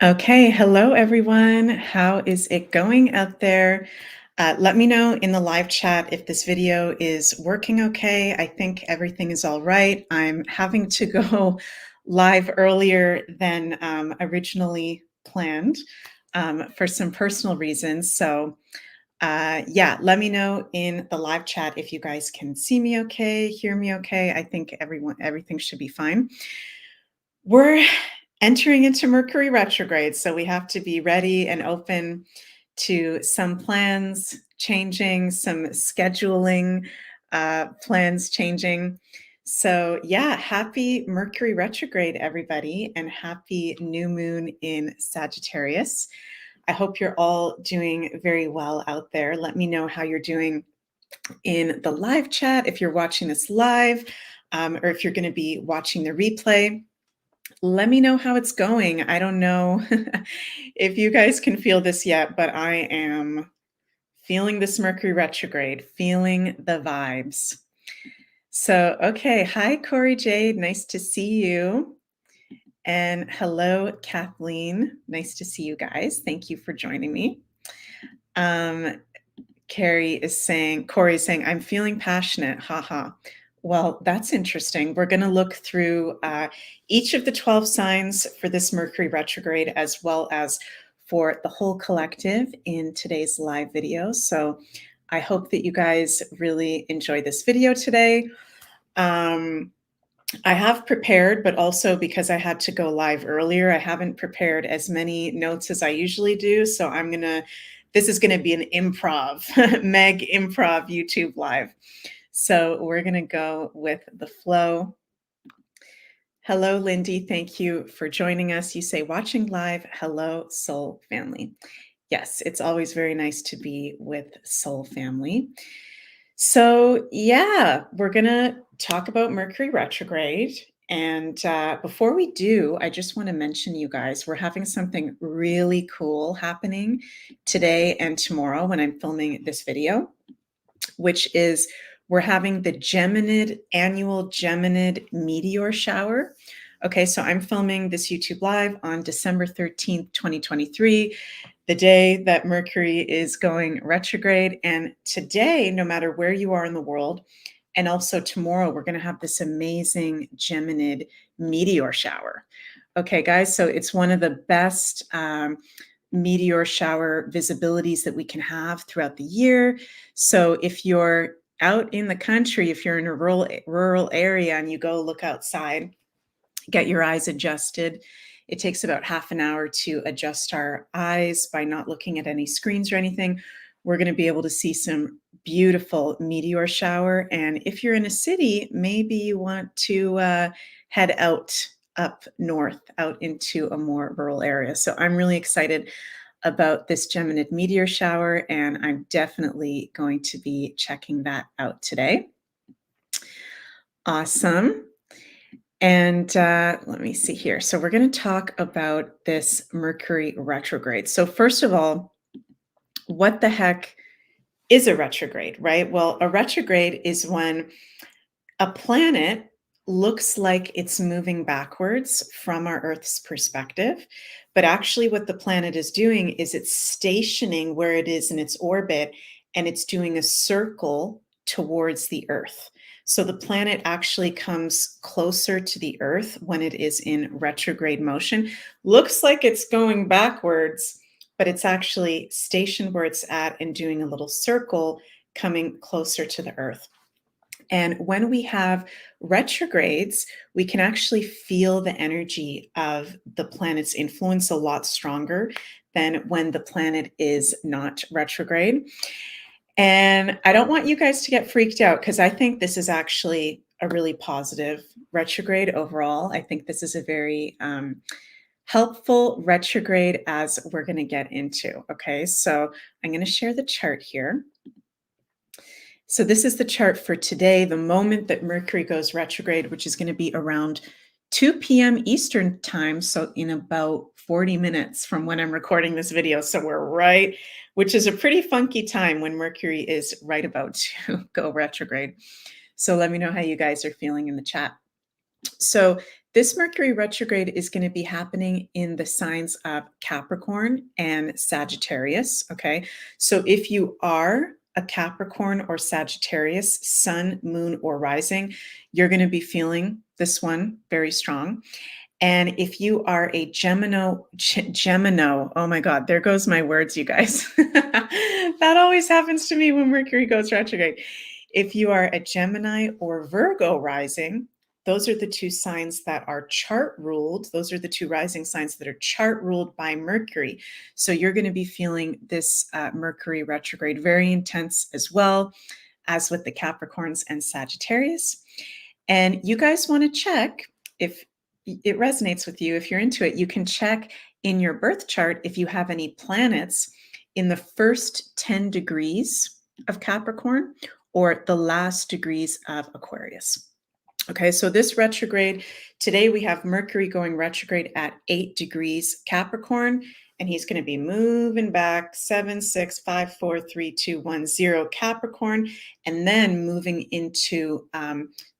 Okay, hello everyone. How is it going out there? Let me know in the live chat if this video is working okay. I think everything is all right. I'm having to go live earlier than originally planned for some personal reasons. So, yeah, let me know in the live chat if you guys can see me okay, hear me okay. I think everything should be fine. We're entering into Mercury retrograde, so we have to be ready and open to some plans changing, some scheduling plans changing. So, yeah, happy Mercury retrograde, everybody, and happy new moon in Sagittarius. I hope you're all doing very well out there. Let me know how you're doing in the live chat if you're watching this live, or if you're going to be watching the replay. Let me know how it's going. I don't know if you guys can feel this yet, but I am feeling this Mercury retrograde, feeling the vibes. So, okay. Hi, Corey Jade. Nice to see you. And hello, Kathleen. Nice to see you guys. Thank you for joining me. Corey is saying, I'm feeling passionate. Haha. Well, that's interesting. We're going to look through each of the 12 signs for this Mercury retrograde, as well as for the whole collective in today's live video. So I hope that you guys really enjoy this video today. I have prepared, but also because I had to go live earlier, I haven't prepared as many notes as I usually do. So this is going to be an improv, Meg improv YouTube live. So we're going to go with the flow. Hello, Lindy. Thank you for joining us. You say watching live. Hello, Soul Family. Yes, it's always very nice to be with Soul Family. So, yeah, we're going to talk about Mercury retrograde. And before we do, I just want to mention, you guys, we're having something really cool happening today and tomorrow when I'm filming this video, which is we're having the annual Geminid meteor shower. Okay, so I'm filming this YouTube live on December 13th, 2023, the day that Mercury is going retrograde. And today, no matter where you are in the world, and also tomorrow, we're going to have this amazing Geminid meteor shower. Okay, guys, so it's one of the best meteor shower visibilities that we can have throughout the year. So if you're out in the country, if you're in a rural area and you go look outside, get your eyes adjusted. It takes about half an hour to adjust our eyes by not looking at any screens or anything. We're going to be able to see some beautiful meteor shower. And if you're in a city, maybe you want to head up north, out into a more rural area. So I'm really excited about this Geminid meteor shower, and I'm definitely going to be checking that out today. Awesome. And let me see here. So we're going to talk about this Mercury retrograde. So first of all, what the heck is a retrograde, right? Well, a retrograde is when a planet looks like it's moving backwards from our Earth's perspective. But actually, what the planet is doing is it's stationing where it is in its orbit, and it's doing a circle towards the Earth. So the planet actually comes closer to the Earth when it is in retrograde motion. Looks like it's going backwards, but it's actually stationed where it's at and doing a little circle coming closer to the Earth. And when we have retrogrades, we can actually feel the energy of the planet's influence a lot stronger than when the planet is not retrograde. And I don't want you guys to get freaked out because I think this is actually a really positive retrograde overall. I think this is a very helpful retrograde as we're going to get into. Okay, so I'm going to share the chart here. So this is the chart for today, the moment that Mercury goes retrograde, which is going to be around 2 p.m. Eastern time. So in about 40 minutes from when I'm recording this video. So we're right, which is a pretty funky time when Mercury is right about to go retrograde. So let me know how you guys are feeling in the chat. So This Mercury retrograde is going to be happening in the signs of Capricorn and Sagittarius. Okay. So if you are a Capricorn or Sagittarius, sun, moon, or rising, you're going to be feeling this one very strong. And if you are a Gemini, oh my God, there goes my words, you guys. That always happens to me when Mercury goes retrograde. If you are a Gemini or Virgo rising, those are the two signs that are chart ruled. Those are the two rising signs that are chart ruled by Mercury. So you're going to be feeling this Mercury retrograde very intense as well as with the Capricorns and Sagittarius. And you guys want to check if it resonates with you. If you're into it, you can check in your birth chart if you have any planets in the first 10 degrees of Capricorn or the last degrees of Aquarius. Okay, so this retrograde, today we have Mercury going retrograde at 8 degrees Capricorn, and he's going to be moving back 7, 6, 5, 4, 3, 2, 1, 0 Capricorn, and then moving into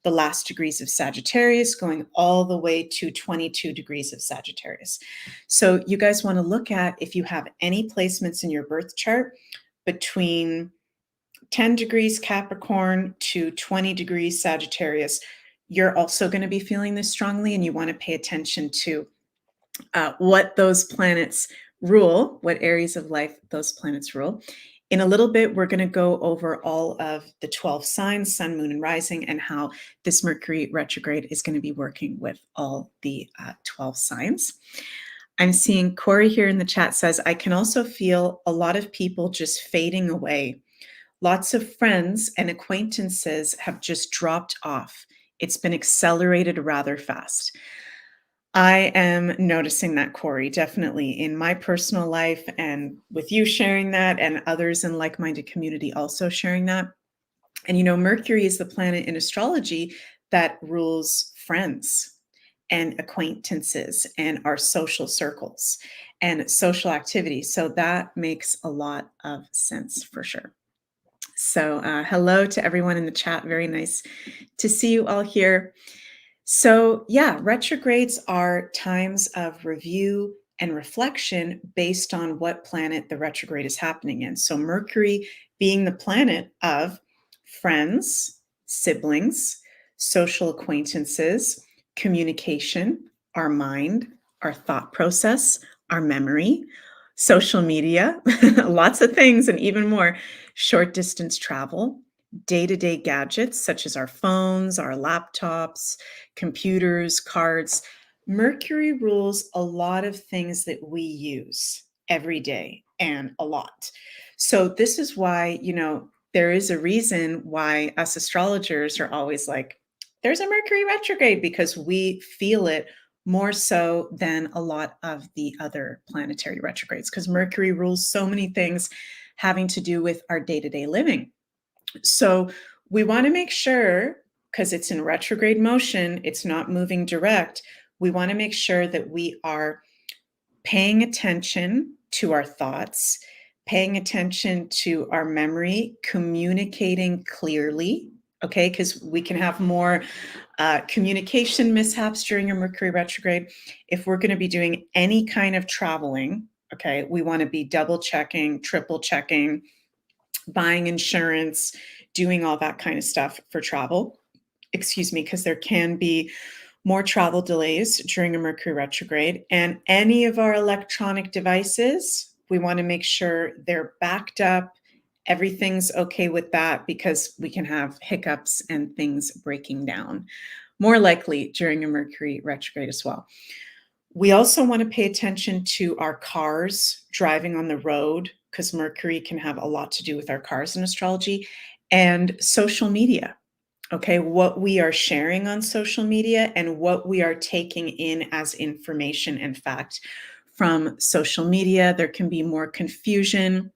the last degrees of Sagittarius, going all the way to 22 degrees of Sagittarius. So you guys want to look at if you have any placements in your birth chart between 10 degrees Capricorn to 20 degrees Sagittarius. You're also going to be feeling this strongly, and you want to pay attention to what those planets rule, what areas of life those planets rule. In a little bit, we're going to go over all of the 12 signs, sun, moon, and rising, and how this Mercury retrograde is going to be working with all the 12 signs. I'm seeing Corey here in the chat says, I can also feel a lot of people just fading away. Lots of friends and acquaintances have just dropped off. It's been accelerated rather fast. I am noticing that, Corey, definitely in my personal life, and with you sharing that, and others in like-minded community also sharing that. And you know, Mercury is the planet in astrology that rules friends and acquaintances and our social circles and social activity. So that makes a lot of sense for sure. So hello to everyone in the chat. Very nice to see you all here. So yeah, retrogrades are times of review and reflection based on what planet the retrograde is happening in. So Mercury being the planet of friends, siblings, social acquaintances, communication, our mind, our thought process, our memory, social media, lots of things, and even more, short distance travel, day-to-day gadgets such as our phones, our laptops, computers, cards. Mercury rules a lot of things that we use every day and a lot. So this is why, you know, there is a reason why us astrologers are always like, there's a Mercury retrograde, because we feel it more so than a lot of the other planetary retrogrades, because Mercury rules so many things having to do with our day-to-day living. So we want to make sure, because it's in retrograde motion, it's not moving direct. We want to make sure that we are paying attention to our thoughts, paying attention to our memory, communicating clearly, okay? Because we can have more communication mishaps during a Mercury retrograde. If we're going to be doing any kind of traveling, okay, we want to be double checking, triple checking, buying insurance, doing all that kind of stuff for travel. Excuse me, because there can be more travel delays during a Mercury retrograde. And any of our electronic devices, we want to make sure they're backed up. Everything's okay with that, because we can have hiccups and things breaking down more likely during a Mercury retrograde as well. We also want to pay attention to our cars driving on the road, because Mercury can have a lot to do with our cars in astrology, and social media. Okay, what we are sharing on social media and what we are taking in as information and fact from social media. There can be more confusion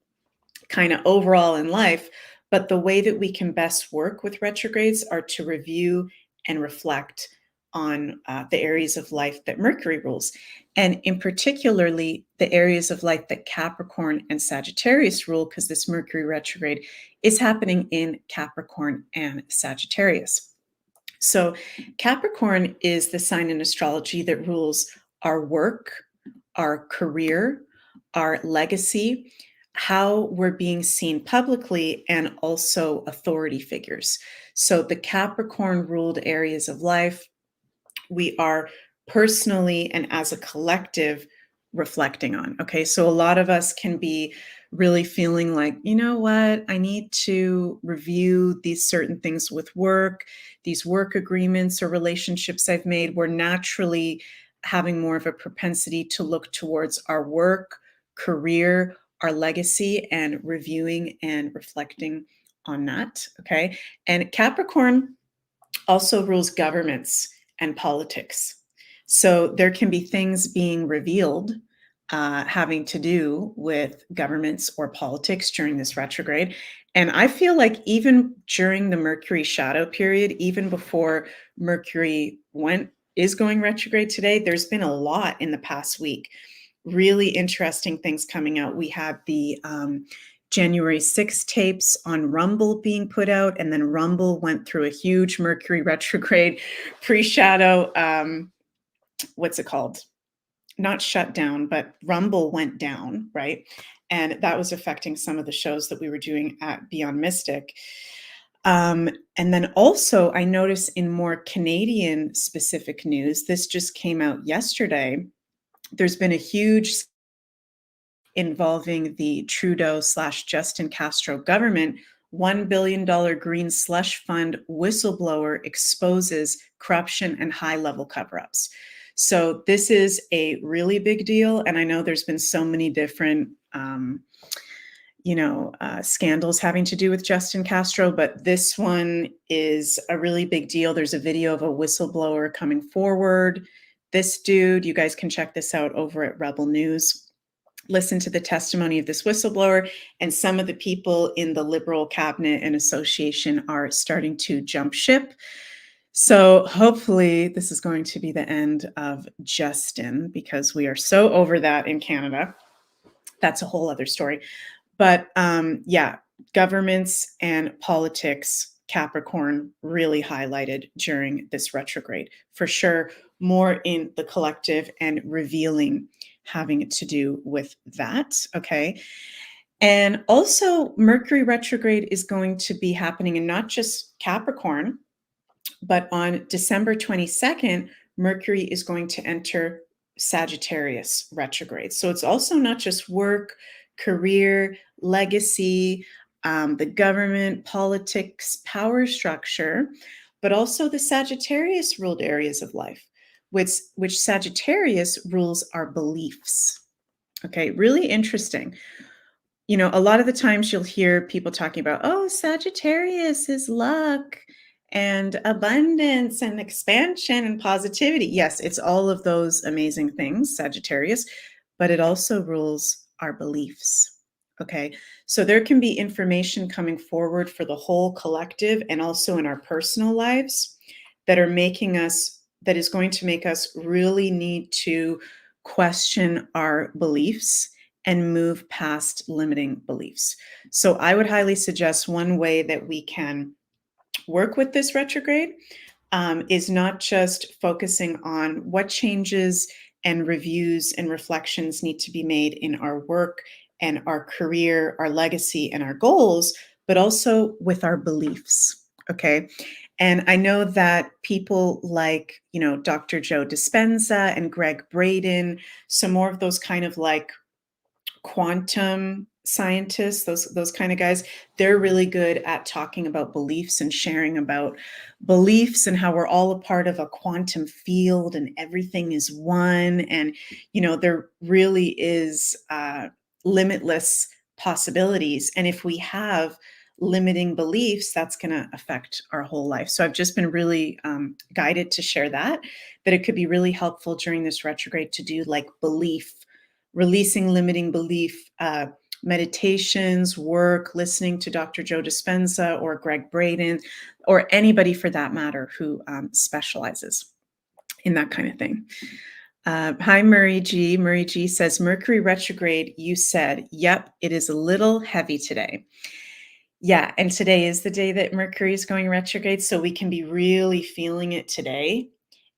kind of overall in life, but the way that we can best work with retrogrades are to review and reflect on the areas of life that Mercury rules, and in particularly the areas of life that Capricorn and Sagittarius rule, because this Mercury retrograde is happening in Capricorn and Sagittarius. So Capricorn is the sign in astrology that rules our work, our career, our legacy, how we're being seen publicly, and also authority figures. So the Capricorn ruled areas of life we are personally and as a collective reflecting on. Okay. So a lot of us can be really feeling like, you know what, I need to review these certain things with work, these work agreements or relationships I've made. We're naturally having more of a propensity to look towards our work, career, our legacy, and reviewing and reflecting on that. Okay. And Capricorn also rules governments and politics. So there can be things being revealed having to do with governments or politics during this retrograde. And I feel like even during the Mercury shadow period, even before Mercury is going retrograde today, there's been a lot in the past week. Really interesting things coming out. We had the January 6th tapes on Rumble being put out, and then Rumble went through a huge Mercury retrograde pre-shadow. What's it called? Not shut down, but Rumble went down, right? And that was affecting some of the shows that we were doing at Beyond Mystic. And then also, I noticed in more Canadian specific news, this just came out yesterday. There's been a huge involving the Trudeau / Justin Castro government. $1 billion green slush fund whistleblower exposes corruption and high level cover ups. So, this is a really big deal. And I know there's been so many different, scandals having to do with Justin Castro, but this one is a really big deal. There's a video of a whistleblower coming forward. This dude, you guys can check this out over at Rebel News. Listen to the testimony of this whistleblower, and some of the people in the Liberal cabinet and association are starting to jump ship. So hopefully this is going to be the end of Justin, because we are so over that in Canada. That's a whole other story. But yeah, governments and politics, Capricorn really highlighted during this retrograde. For sure, more in the collective and revealing having to do with that. Okay. And also, Mercury retrograde is going to be happening in not just Capricorn, but on December 22nd, Mercury is going to enter Sagittarius retrograde. So it's also not just work, career, legacy, the government, politics, power structure, but also the Sagittarius ruled areas of life, which Sagittarius rules our beliefs. Okay, really interesting. You know, a lot of the times you'll hear people talking about, oh, Sagittarius is luck and abundance and expansion and positivity. Yes, it's all of those amazing things, Sagittarius, but it also rules our beliefs. Okay, so there can be information coming forward for the whole collective and also in our personal lives that is going to make us really need to question our beliefs and move past limiting beliefs. So I would highly suggest one way that we can work with this retrograde is not just focusing on what changes and reviews and reflections need to be made in our work and our career, our legacy, and our goals, but also with our beliefs. Okay. And I know that people like, Dr. Joe Dispenza and Greg Braden, some more of those kind of like quantum scientists, those kind of guys, they're really good at talking about beliefs and sharing about beliefs and how we're all a part of a quantum field and everything is one. And, there really is limitless possibilities. And if we have limiting beliefs, that's going to affect our whole life. So I've just been really guided to share that it could be really helpful during this retrograde to do like releasing limiting belief meditations, work, listening to Dr. Joe Dispenza or Greg Braden, or anybody for that matter who specializes in that kind of thing. Hi, Murray G. Murray G says, Mercury retrograde, you said, yep, it is a little heavy today. Yeah, and today is the day that Mercury is going retrograde, so we can be really feeling it today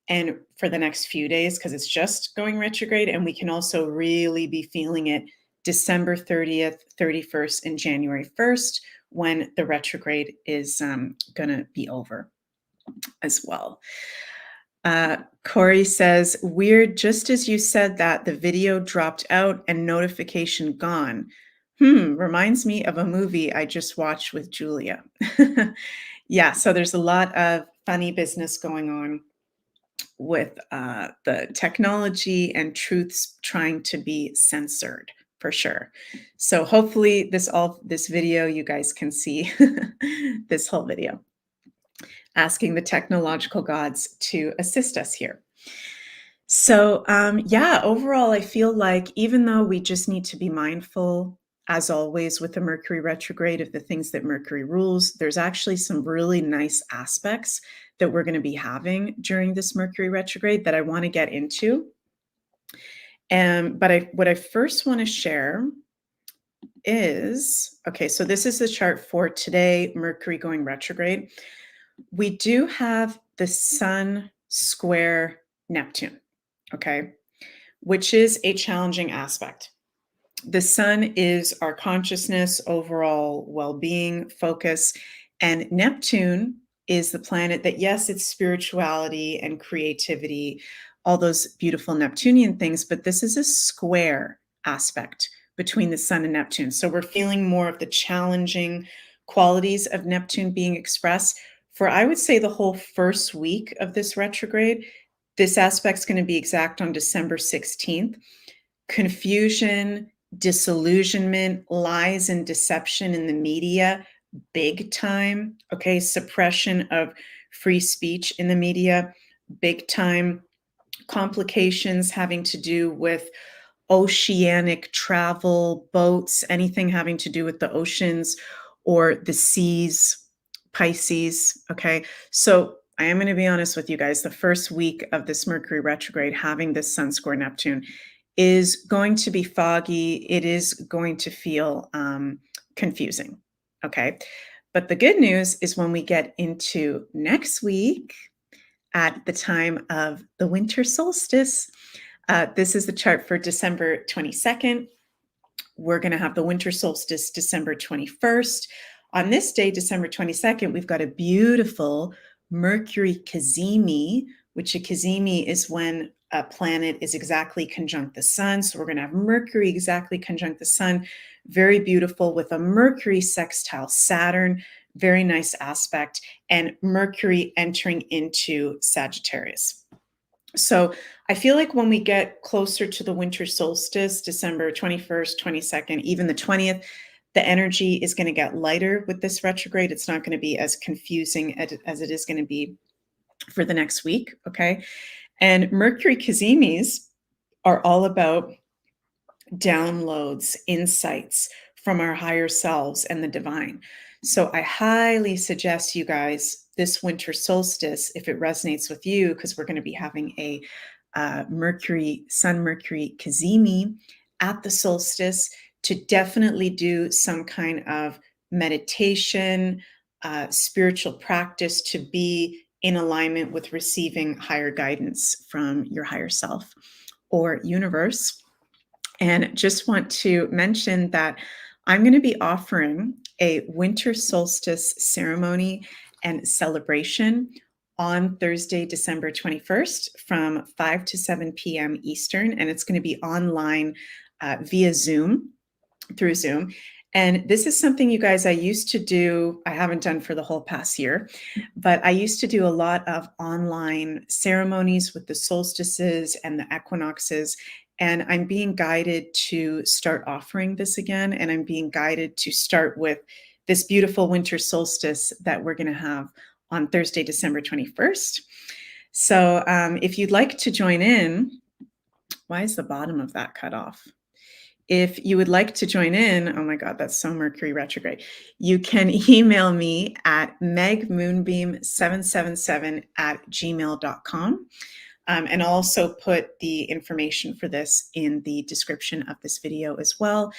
and for the next few days because it's just going retrograde, and we can also really be feeling it December 30th, 31st, and January 1st when the retrograde is going to be over as well. Corey says, weird, just as you said that, the video dropped out and notification gone. Reminds me of a movie I just watched with Julia. Yeah, so there's a lot of funny business going on with the technology and truths trying to be censored for sure. So hopefully this video you guys can see this whole video, asking the technological gods to assist us here. So, yeah, overall, I feel like even though we just need to be mindful, as always, with the Mercury retrograde of the things that Mercury rules, there's actually some really nice aspects that we're going to be having during this Mercury retrograde that I want to get into. But what I first want to share is, okay, so this is the chart for today, Mercury going retrograde. We do have the Sun square Neptune, okay, which is a challenging aspect. The Sun is our consciousness, overall well-being, focus, and Neptune is the planet that, yes, it's spirituality and creativity, all those beautiful Neptunian things, but this is a square aspect between the Sun and Neptune. So we're feeling more of the challenging qualities of Neptune being expressed for, I would say, the whole first week of this retrograde. This aspect's going to be exact on December 16th. Confusion, disillusionment, lies and deception in the media, big time. Okay, suppression of free speech in the media, big time. Complications having to do with oceanic travel, boats, anything having to do with the oceans or the seas, Pisces. Okay, so I am going to be honest with you guys. The first week of this Mercury retrograde, having this Sun square Neptune, is going to be foggy. It is going to feel confusing. Okay. But the good news is when we get into next week at the time of the winter solstice, this is the chart for December 22nd. We're going to have the winter solstice December 21st. On this day, December 22nd, we've got a beautiful Mercury cazimi, which a cazimi is when a planet is exactly conjunct the sun. So we're going to have Mercury exactly conjunct the sun. Very beautiful with a Mercury sextile Saturn. Very nice aspect. And Mercury entering into Sagittarius. So I feel like when we get closer to the winter solstice, December 21st, 22nd, even the 20th, the energy is going to get lighter with this retrograde. It's not going to be as confusing as it is going to be for the next week. Okay. And Mercury cazimis are all about downloads, insights from our higher selves and the divine. So I highly suggest you guys this winter solstice, if it resonates with you, because we're going to be having a Sun Mercury cazimi at the solstice, to definitely do some kind of meditation, spiritual practice to be in alignment with receiving higher guidance from your higher self or universe. And just want to mention that I'm going to be offering a winter solstice ceremony and celebration on Thursday, December 21st from 5 to 7 p.m. Eastern. And it's going to be online via Zoom, through Zoom. And this is something, you guys, I used to do. I haven't done for the whole past year, but I used to do a lot of online ceremonies with the solstices and the equinoxes. And I'm being guided to start offering this again. And I'm being guided to start with this beautiful winter solstice that we're going to have on Thursday, December 21st. So if you'd like to join in, why is the bottom of that cut off? If you would like to join in, oh my God, that's so Mercury retrograde. You can email me at megmoonbeam777 at gmail.com. And I'll also put the information for this in the description of this video as well.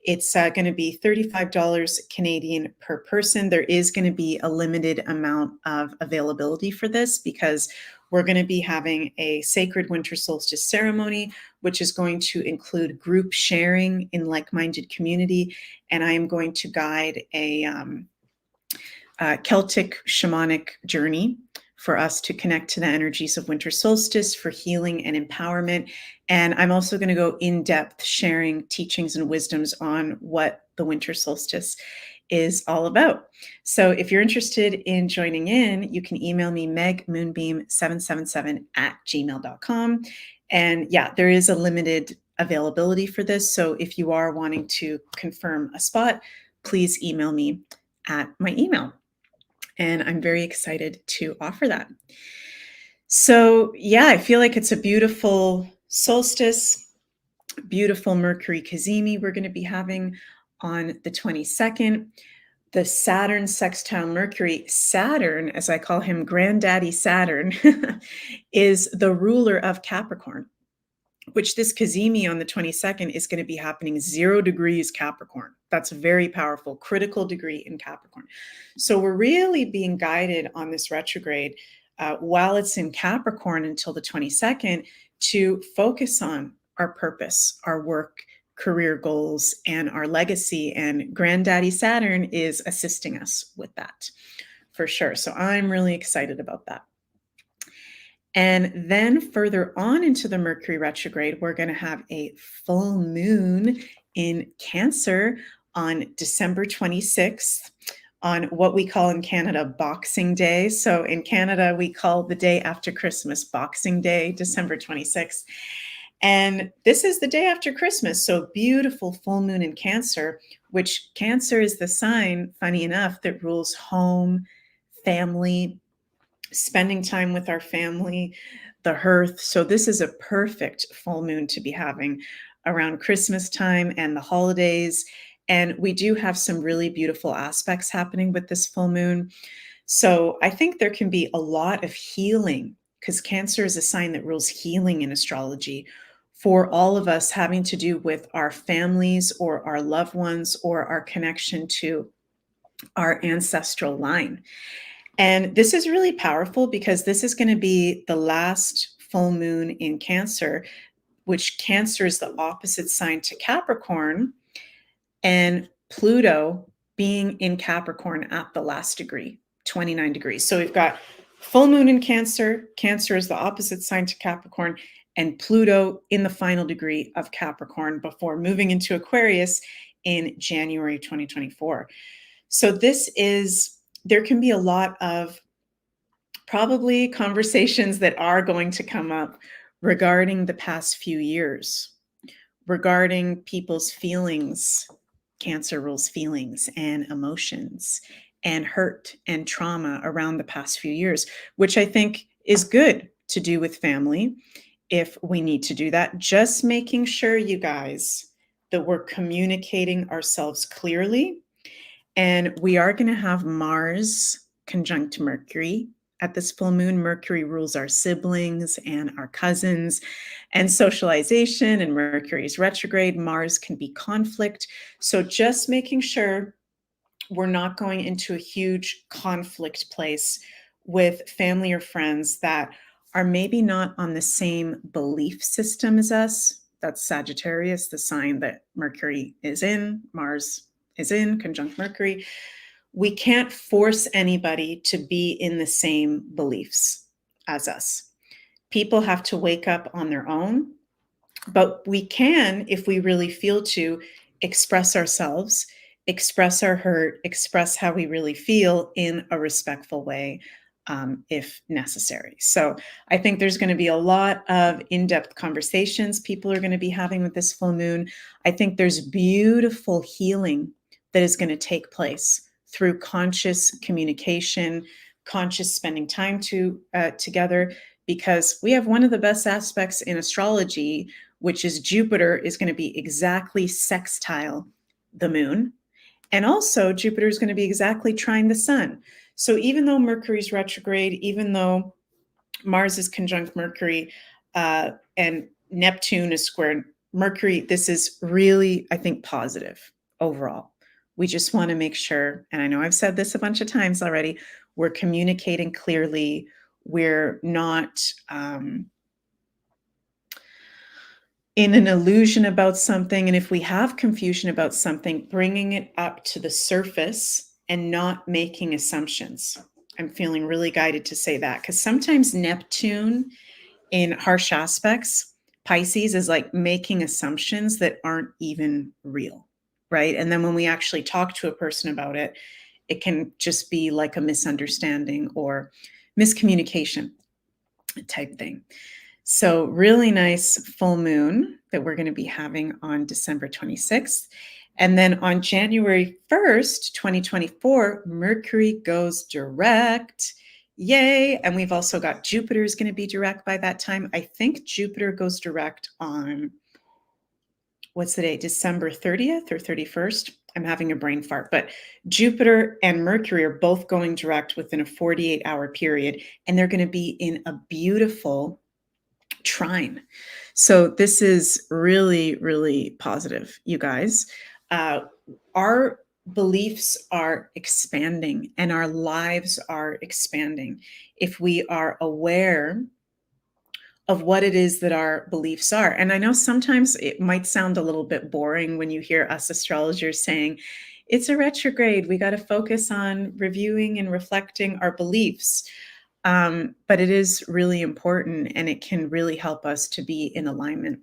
It's going to be $35 Canadian per person. There is going to be a limited amount of availability for this because we're going to be having a sacred winter solstice ceremony, which is going to include group sharing in like-minded community. And I am going to guide a Celtic shamanic journey for us to connect to the energies of winter solstice for healing and empowerment. And I'm also going to go in depth sharing teachings and wisdoms on what the winter solstice is all about. So if you're interested in joining in, you can email me megmoonbeam777@gmail.com. And yeah, there is a limited availability for this. So if you are wanting to confirm a spot, please email me at my email. And I'm very excited to offer that. So yeah, I feel like it's a beautiful solstice, beautiful Mercury cazimi we're going to be having on the 22nd. The Saturn sextile Mercury, Saturn, as I call him, Granddaddy Saturn, is the ruler of Capricorn, which this cazimi on the 22nd is going to be happening 0 degrees Capricorn. That's very powerful, critical degree in Capricorn. So we're really being guided on this retrograde while it's in Capricorn until the 22nd to focus on our purpose, our work, career goals, and our legacy. And Granddaddy Saturn is assisting us with that for sure. So I'm really excited about that. And then further on into the Mercury retrograde, we're going to have a full moon in Cancer on December 26th on what we call in Canada Boxing Day. So in Canada, we call the day after Christmas Boxing Day, December 26th. And this is the day after Christmas. So beautiful full moon in Cancer, which Cancer is the sign, funny enough, that rules home, family, spending time with our family, the hearth. So this is a perfect full moon to be having around Christmas time and the holidays. And we do have some really beautiful aspects happening with this full moon. So I think there can be a lot of healing because Cancer is a sign that rules healing in astrology for all of us, having to do with our families or our loved ones or our connection to our ancestral line. And this is really powerful because this is going to be the last full moon in Cancer, which Cancer is the opposite sign to Capricorn, and Pluto being in Capricorn at the last degree, 29 degrees. So we've got full moon in Cancer. Cancer is the opposite sign to Capricorn, and Pluto in the final degree of Capricorn before moving into Aquarius in January 2024. So there can be a lot of probably conversations that are going to come up regarding the past few years, regarding people's feelings. Cancer rules feelings and emotions and hurt and trauma around the past few years, which I think is good to do with family if we need to do that. Just making sure, you guys, that we're communicating ourselves clearly. And we are going to have Mars conjunct Mercury at this full moon. Mercury rules our siblings and our cousins and socialization, and Mercury's retrograde. Mars can be conflict. So just making sure we're not going into a huge conflict place with family or friends that are maybe not on the same belief system as us. That's Sagittarius, the sign that Mercury is in. Mars is in conjunct Mercury. We can't force anybody to be in the same beliefs as us. People have to wake up on their own, but we can, if we really feel to, express ourselves, express our hurt, express how we really feel in a respectful way, if necessary. So I think there's going to be a lot of in-depth conversations people are going to be having with this full moon. I think there's beautiful healing that is going to take place through conscious communication, conscious spending time together, because we have one of the best aspects in astrology, which is Jupiter is going to be exactly sextile the moon. And also Jupiter is going to be exactly trine the sun. So even though Mercury's retrograde, even though Mars is conjunct Mercury, and Neptune is square Mercury. This is really, I think, positive overall. We just want to make sure, and I know I've said this a bunch of times already, we're communicating clearly. We're not in an illusion about something. And if we have confusion about something, bringing it up to the surface and not making assumptions. I'm feeling really guided to say that because sometimes Neptune in harsh aspects, Pisces is like making assumptions that aren't even real, right? And then when we actually talk to a person about it, it can just be like a misunderstanding or miscommunication type thing. So really nice full moon that we're going to be having on December 26th. And then on January 1st, 2024, Mercury goes direct. Yay. And we've also got Jupiter is going to be direct by that time. I think Jupiter goes direct on, what's the date? December 30th or 31st? I'm having a brain fart, but Jupiter and Mercury are both going direct within a 48-hour period, and they're going to be in a beautiful trine. So this is really, really positive, you guys. Our beliefs are expanding and our lives are expanding if we are aware of what it is that our beliefs are. And I know sometimes it might sound a little bit boring when you hear us astrologers saying, it's a retrograde, we got to focus on reviewing and reflecting our beliefs. But it is really important, and it can really help us to be in alignment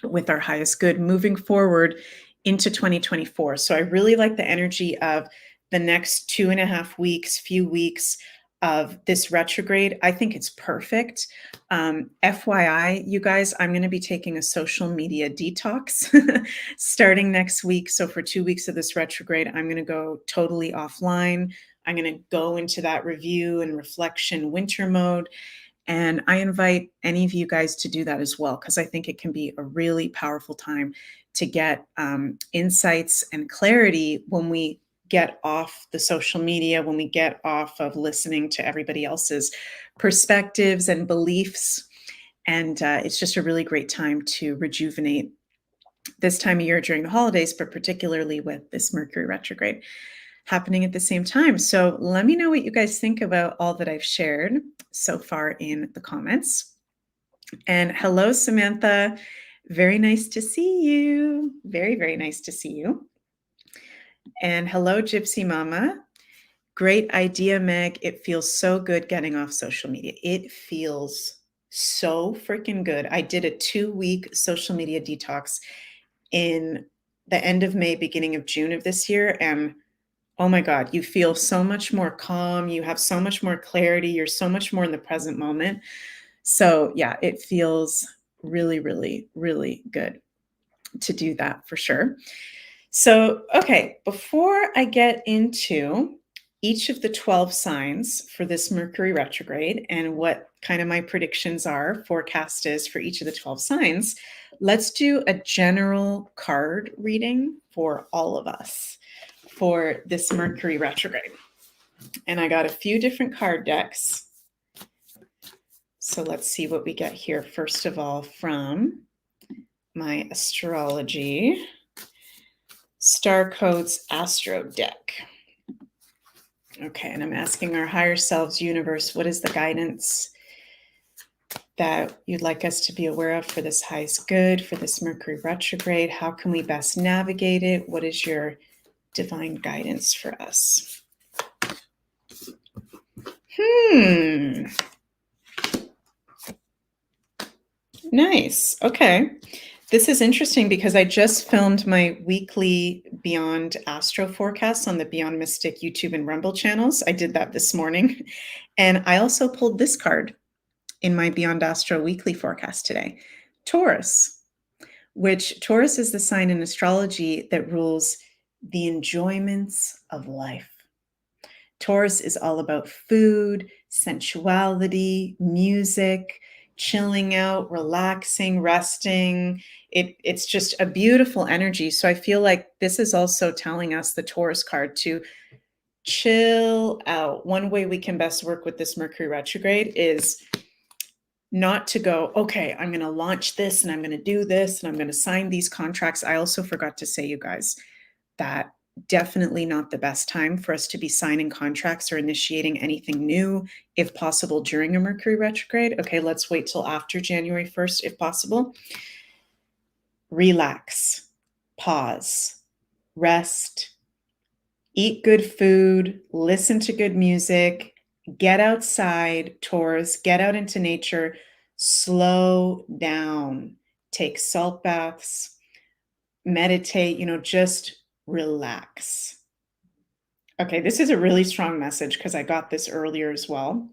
with our highest good moving forward into 2024. So I really like the energy of the next 2.5 weeks, few weeks of this retrograde. I think it's perfect. FYI, you guys, I'm going to be taking a social media detox starting next week. So for 2 weeks of this retrograde, I'm going to go totally offline. I'm going to go into that review and reflection winter mode. And I invite any of you guys to do that as well, because I think it can be a really powerful time to get insights and clarity when we get off the social media, when we get off of listening to everybody else's perspectives and beliefs. And it's just a really great time to rejuvenate this time of year during the holidays, but particularly with this Mercury retrograde happening at the same time. So let me know what you guys think about all that I've shared so far in the comments. And hello, Samantha. Very nice to see you. Very, very nice to see you. And hello, Gypsy Mama. Great idea, Meg. It feels so good getting off social media. It feels so freaking good. I did a 2-week social media detox in the end of May, beginning of June of this year. And oh my God, you feel so much more calm. You have so much more clarity. You're so much more in the present moment. So yeah, it feels really, really, really good to do that for sure. So, okay, before I get into each of the 12 signs for this Mercury retrograde and what kind of my predictions are, forecast is for each of the 12 signs, let's do a general card reading for all of us for this Mercury retrograde. And I got a few different card decks. So let's see what we get here. First of all, from my astrology Star Codes Astro deck. Okay, and I'm asking our higher selves, universe, what is the guidance that you'd like us to be aware of for this highest good, for this Mercury retrograde? How can we best navigate it? What is your divine guidance for us? Nice. Okay. This is interesting because I just filmed my weekly Beyond Astro forecast on the Beyond Mystic YouTube and Rumble channels. I did that this morning. And I also pulled this card in my Beyond Astro weekly forecast today, Taurus, which Taurus is the sign in astrology that rules the enjoyments of life. Taurus is all about food, sensuality, music, chilling out, relaxing, resting. It's just a beautiful energy. So I feel like this is also telling us, the Taurus card, to chill out. One way we can best work with this Mercury retrograde is not to go, okay, I'm going to launch this and I'm going to do this and I'm going to sign these contracts. I also forgot to say, you guys, that definitely not the best time for us to be signing contracts or initiating anything new, if possible, during a Mercury retrograde. Okay, let's wait till after January 1st, if possible. Relax, pause, rest, eat good food, listen to good music, get outside, Taurus, get out into nature, slow down, take salt baths, meditate, just relax. Okay, this is a really strong message because I got this earlier as well.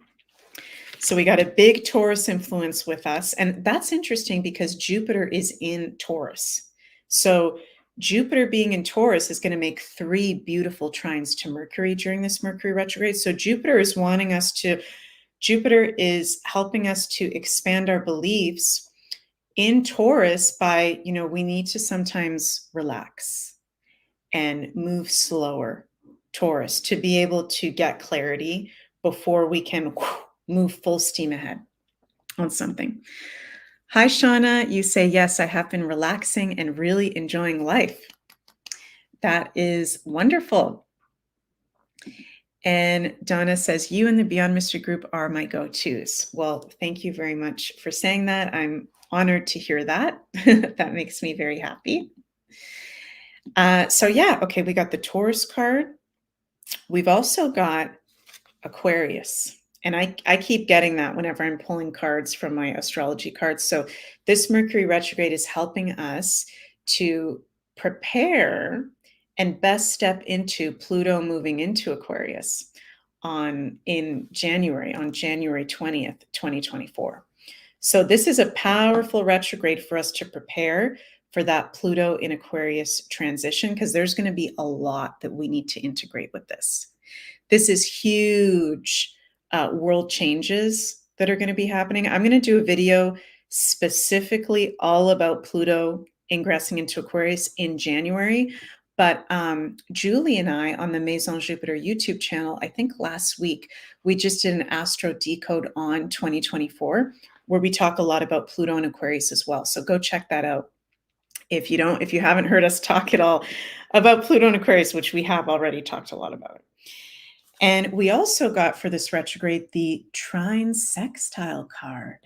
So we got a big Taurus influence with us. And that's interesting because Jupiter is in Taurus. So Jupiter being in Taurus is going to make 3 beautiful trines to Mercury during this Mercury retrograde. So Jupiter is helping us to expand our beliefs in Taurus by, we need to sometimes relax and move slower, Taurus, to be able to get clarity before we can move full steam ahead on something. Hi, Shauna. You say, yes, I have been relaxing and really enjoying life. That is wonderful. And Donna says, you and the Beyond Mystery group are my go-tos. Well, thank you very much for saying that. I'm honored to hear that. That makes me very happy. So yeah, okay, we got the Taurus card. We've also got Aquarius. And I keep getting that whenever I'm pulling cards from my astrology cards. So this Mercury retrograde is helping us to prepare and best step into Pluto moving into Aquarius on January 20th, 2024. So this is a powerful retrograde for us to prepare for that Pluto in Aquarius transition, because there's going to be a lot that we need to integrate with this. This is huge world changes that are going to be happening. I'm going to do a video specifically all about Pluto ingressing into Aquarius in January. But Julie and I on the Maison Jupiter YouTube channel, I think last week, we just did an Astro Decode on 2024, where we talk a lot about Pluto and Aquarius as well. So go check that out. If you haven't heard us talk at all about Pluto and Aquarius, which we have already talked a lot about. And we also got for this retrograde the trine sextile card,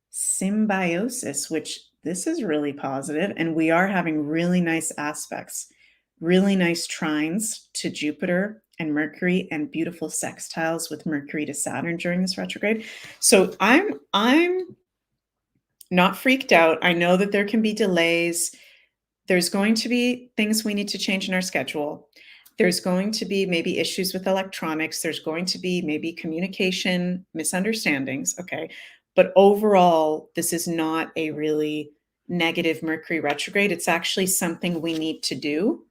symbiosis, which this is really positive. And we are having really nice aspects, really nice trines to Jupiter and Mercury, and beautiful sextiles with Mercury to Saturn during this retrograde. So I'm not freaked out. I know that there can be delays. There's going to be things we need to change in our schedule. There's going to be maybe issues with electronics. There's going to be maybe communication misunderstandings. Okay. But overall, this is not a really negative Mercury retrograde. It's actually something we need to do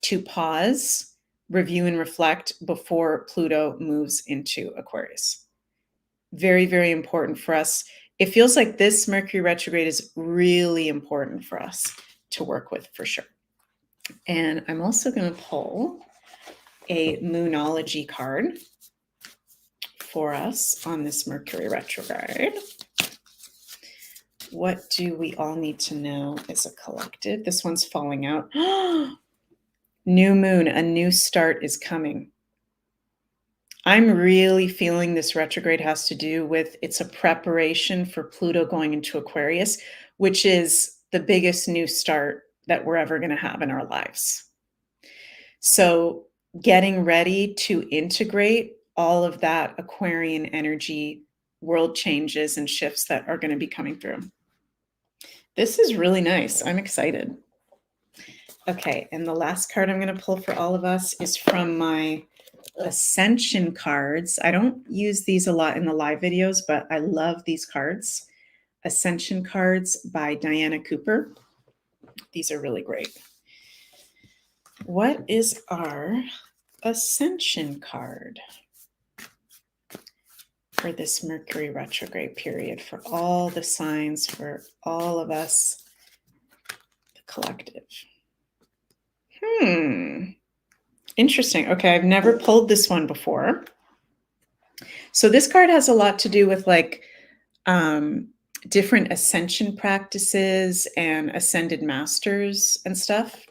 to pause, review, and reflect before Pluto moves into Aquarius. Very, very important for us. It feels like this Mercury retrograde is really important for us to work with, for sure. And I'm also going to pull a Moonology card for us on this Mercury retrograde. What do we all need to know as a collective? This one's falling out. New moon, a new start is coming. I'm really feeling this retrograde has to do with, it's a preparation for Pluto going into Aquarius, which is the biggest new start that we're ever going to have in our lives. So getting ready to integrate all of that Aquarian energy, world changes and shifts that are going to be coming through. This is really nice. I'm excited. Okay, and the last card I'm going to pull for all of us is from my Ascension cards. I don't use these a lot in the live videos, but I love these cards. Ascension cards by Diana Cooper. These are really great. What is our Ascension card for this Mercury retrograde period, for all the signs, for all of us, the collective? Interesting. Okay, I've never pulled this one before. So this card has a lot to do with like different ascension practices and ascended masters and stuff,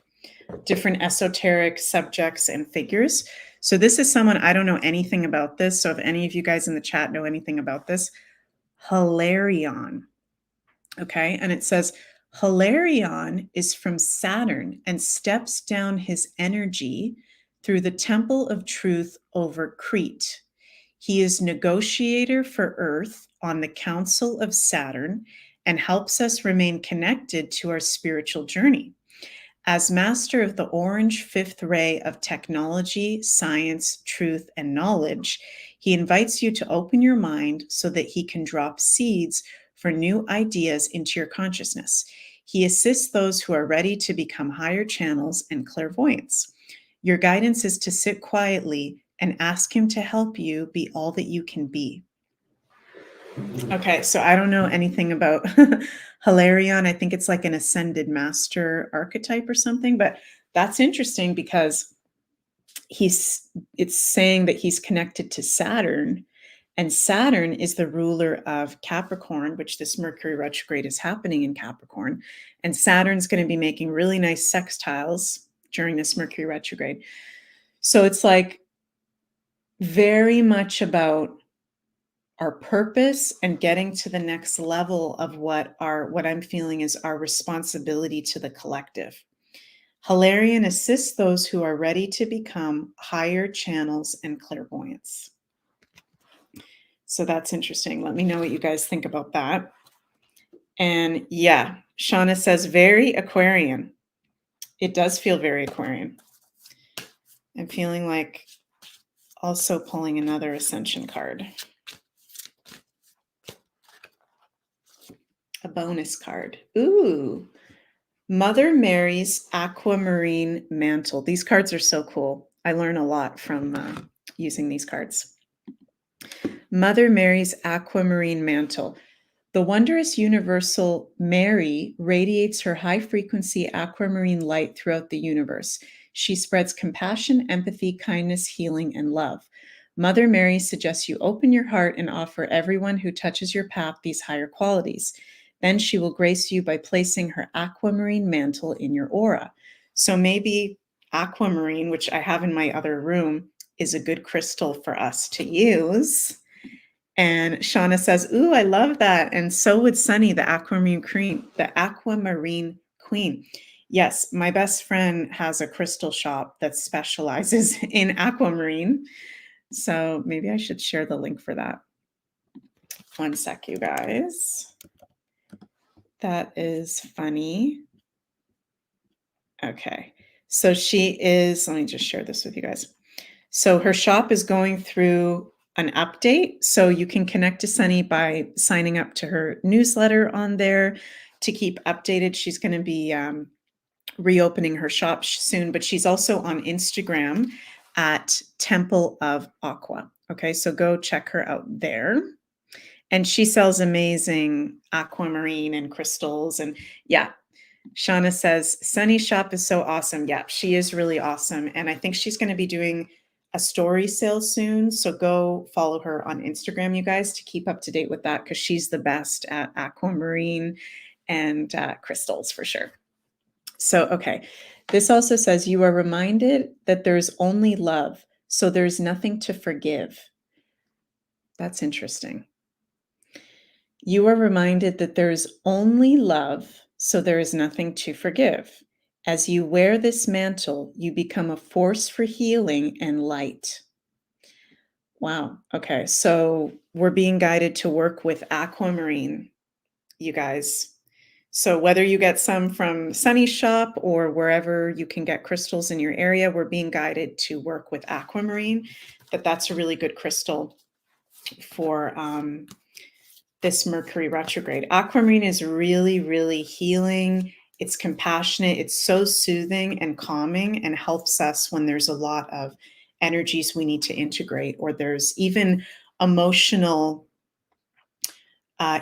different esoteric subjects and figures. So this is someone, I don't know anything about this. So if any of you guys in the chat know anything about this, Hilarion. Okay. And it says, Hilarion is from Saturn and steps down his energy through the temple of truth over Crete. He is negotiator for Earth on the Council of Saturn and helps us remain connected to our spiritual journey. As master of the orange fifth ray of technology, science, truth, and knowledge, he invites you to open your mind so that he can drop seeds for new ideas into your consciousness. He assists those who are ready to become higher channels and clairvoyants. Your guidance is to sit quietly and ask him to help you be all that you can be. Okay, so I don't know anything about Hilarion. I think it's like an ascended master archetype or something, but that's interesting because it's saying that he's connected to Saturn, and Saturn is the ruler of Capricorn, which this Mercury retrograde is happening in Capricorn. And Saturn's going to be making really nice sextiles during this Mercury retrograde. So it's like very much about our purpose and getting to the next level of what I'm feeling is our responsibility to the collective. Hilarion assists those who are ready to become higher channels and clairvoyants. So that's interesting. Let me know what you guys think about that. And yeah, Shauna says very Aquarian. It does feel very Aquarian. I'm feeling like also pulling another Ascension card. A bonus card. Ooh. Mother Mary's Aquamarine Mantle. These cards are so cool. I learn a lot from using these cards. Mother Mary's Aquamarine Mantle. The wondrous universal Mary radiates her high-frequency aquamarine light throughout the universe. She spreads compassion, empathy, kindness, healing, and love. Mother Mary suggests you open your heart and offer everyone who touches your path these higher qualities. Then she will grace you by placing her aquamarine mantle in your aura. So maybe aquamarine, which I have in my other room, is a good crystal for us to use. And Shauna says, ooh, I love that. And so would Sunny, the aquamarine queen. Yes, my best friend has a crystal shop that specializes in aquamarine. So maybe I should share the link for that. One sec, you guys. That is funny. Okay. So she is, let me just share this with you guys. So her shop is going through an update. So you can connect to Sunny by signing up to her newsletter on there to keep updated. She's going to be reopening her shop soon, but she's also on Instagram at Temple of Aqua. Okay, so go check her out there. And she sells amazing aquamarine and crystals. And yeah, Shauna says, Sunny's shop is so awesome. Yeah, she is really awesome. And I think she's going to be doing a story sale soon. So go follow her on Instagram, you guys, to keep up to date with that, because she's the best at aquamarine and crystals for sure. So, okay. This also says you are reminded that there's only love, so there's nothing to forgive. That's interesting. You are reminded that there's only love, so there is nothing to forgive. As you wear this mantle, you become a force for healing and light. Wow. Okay. So we're being guided to work with aquamarine, you guys. So whether you get some from Sunny's shop or wherever you can get crystals in your area, we're being guided to work with aquamarine. That's a really good crystal for this Mercury retrograde. Aquamarine is really, really healing. It's compassionate. It's so soothing and calming and helps us when there's a lot of energies we need to integrate, or there's even emotional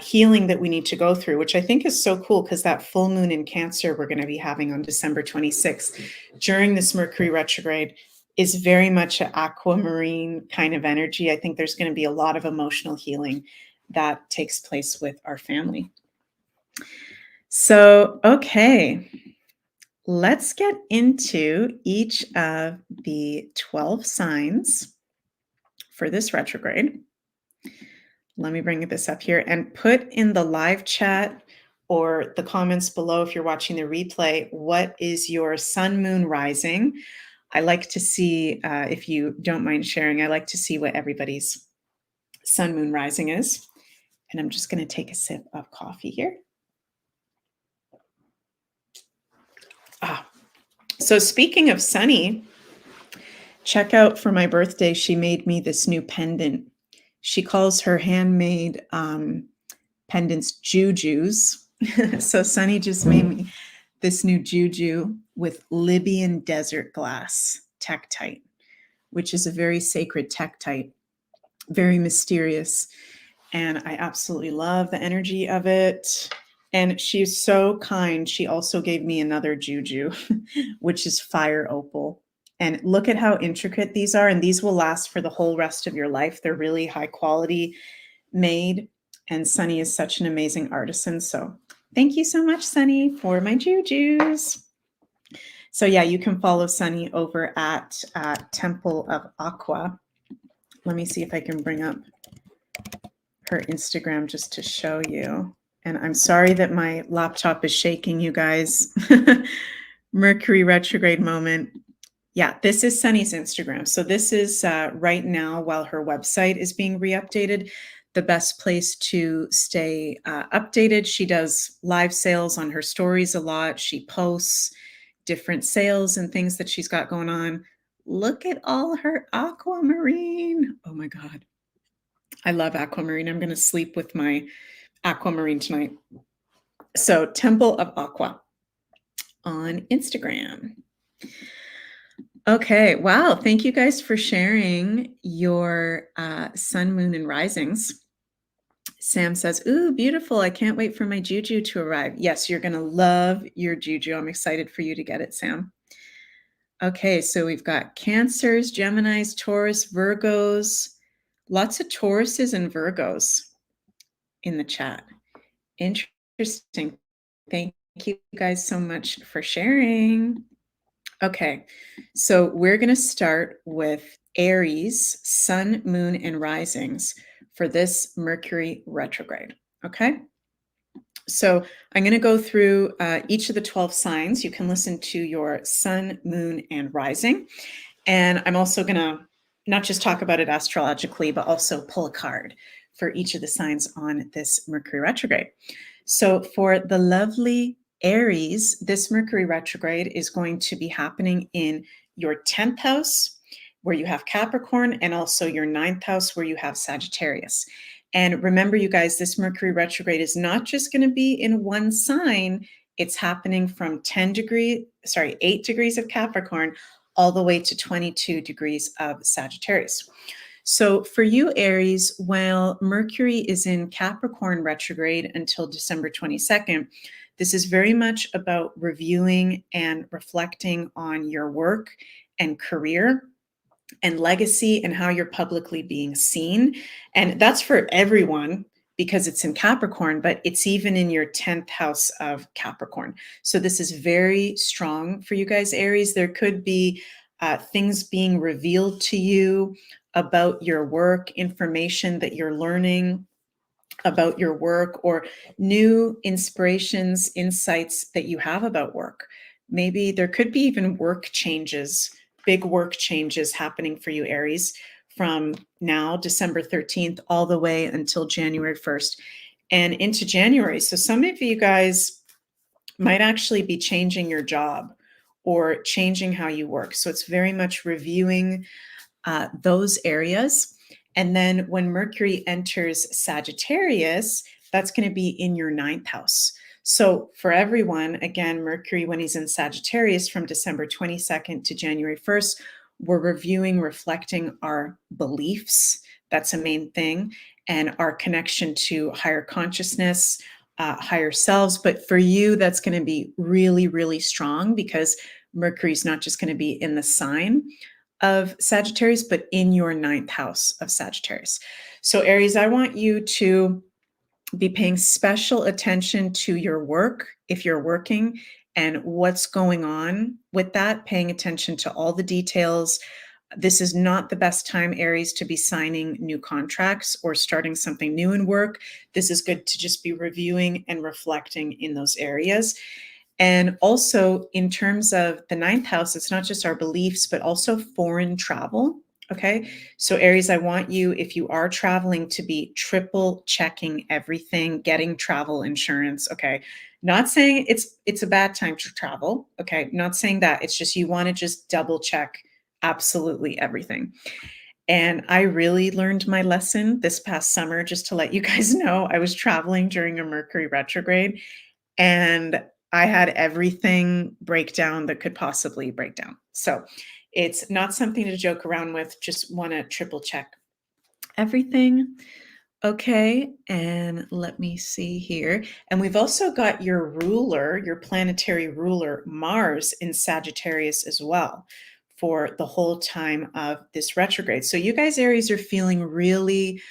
healing that we need to go through, which I think is so cool because that full moon in Cancer we're going to be having on December 26th during this Mercury retrograde is very much an aquamarine kind of energy. I think there's going to be a lot of emotional healing that takes place with our family. So, okay, let's get into each of the 12 signs for this retrograde. Let me bring this up here and put in the live chat or the comments below if you're watching the replay, what is your sun, moon, rising? I like to see, if you don't mind sharing, I like to see what everybody's sun, moon, rising is. And I'm just going to take a sip of coffee here. So speaking of Sunny, check out for my birthday, she made me this new pendant. She calls her handmade pendants jujus. So Sunny just made me this new juju with Libyan desert glass tektite, which is a very sacred tektite, very mysterious. And I absolutely love the energy of it. And she's so kind. She also gave me another juju, which is fire opal. And look at how intricate these are. And these will last for the whole rest of your life. They're really high quality made. And Sunny is such an amazing artisan. So thank you so much, Sunny, for my jujus. So yeah, you can follow Sunny over at Temple of Aqua. Let me see if I can bring up her Instagram just to show you. And I'm sorry that my laptop is shaking, you guys. Mercury retrograde moment. Yeah, this is Sunny's Instagram. So this is right now, while her website is being re-updated, the best place to stay updated. She does live sales on her stories a lot. She posts different sales and things that she's got going on. Look at all her aquamarine. Oh my God. I love aquamarine. I'm going to sleep with my aquamarine tonight. So Temple of Aqua on Instagram. Okay. Wow. Thank you guys for sharing your sun, moon, and risings. Sam says, ooh, beautiful. I can't wait for my juju to arrive. Yes, you're going to love your juju. I'm excited for you to get it, Sam. Okay. So we've got Cancers, Geminis, Taurus, Virgos, lots of Tauruses and Virgos in the chat. Interesting. Thank you guys so much for sharing. Okay, so we're going to start with Aries, sun, moon, and risings for this Mercury retrograde. Okay, so I'm going to go through each of the 12 signs. You can listen to your sun, moon, and rising. And I'm also going to not just talk about it astrologically, but also pull a card for each of the signs on this Mercury retrograde. So for the lovely Aries, this Mercury retrograde is going to be happening in your 10th house, where you have Capricorn, and also your 9th house, where you have Sagittarius. And remember, you guys, this Mercury retrograde is not just going to be in one sign. It's happening from 8 degrees of Capricorn all the way to 22 degrees of Sagittarius. So for you, Aries, while Mercury is in Capricorn retrograde until December 22nd, this is very much about reviewing and reflecting on your work and career and legacy and how you're publicly being seen. And that's for everyone because it's in Capricorn, but it's even in your 10th house of Capricorn. So this is very strong for you guys, Aries. There could be things being revealed to you about your work, information that you're learning about your work, or new inspirations, insights that you have about work. Maybe there could be even work changes, big work changes happening for you, Aries, from now, December 13th, all the way until January 1st and into January. So some of you guys might actually be changing your job or changing how you work. So it's very much reviewing those areas. And then when Mercury enters Sagittarius, that's going to be in your 9th house. So for everyone, again, Mercury, when he's in Sagittarius from December 22nd to January 1st, we're reviewing, reflecting our beliefs. That's a main thing. And our connection to higher consciousness, higher selves. But for you, that's going to be really, really strong because Mercury's not just going to be in the sign of Sagittarius, but in your ninth house of Sagittarius. So Aries, I want you to be paying special attention to your work if you're working and what's going on with that, paying attention to all the details. This is not the best time, Aries, to be signing new contracts or starting something new in work. This is good to just be reviewing and reflecting in those areas. And also, in terms of the ninth house, it's not just our beliefs, but also foreign travel. Okay. So, Aries, I want you, if you are traveling, to be triple checking everything, getting travel insurance. Okay. Not saying it's a bad time to travel. Okay. Not saying that. It's just you want to just double check absolutely everything. And I really learned my lesson this past summer. Just to let you guys know, I was traveling during a Mercury retrograde and I had everything break down that could possibly break down. So it's not something to joke around with. Just want to triple check everything. Okay, and let me see here. And we've also got your ruler, your planetary ruler, Mars, in Sagittarius as well for the whole time of this retrograde. So you guys, Aries, are feeling really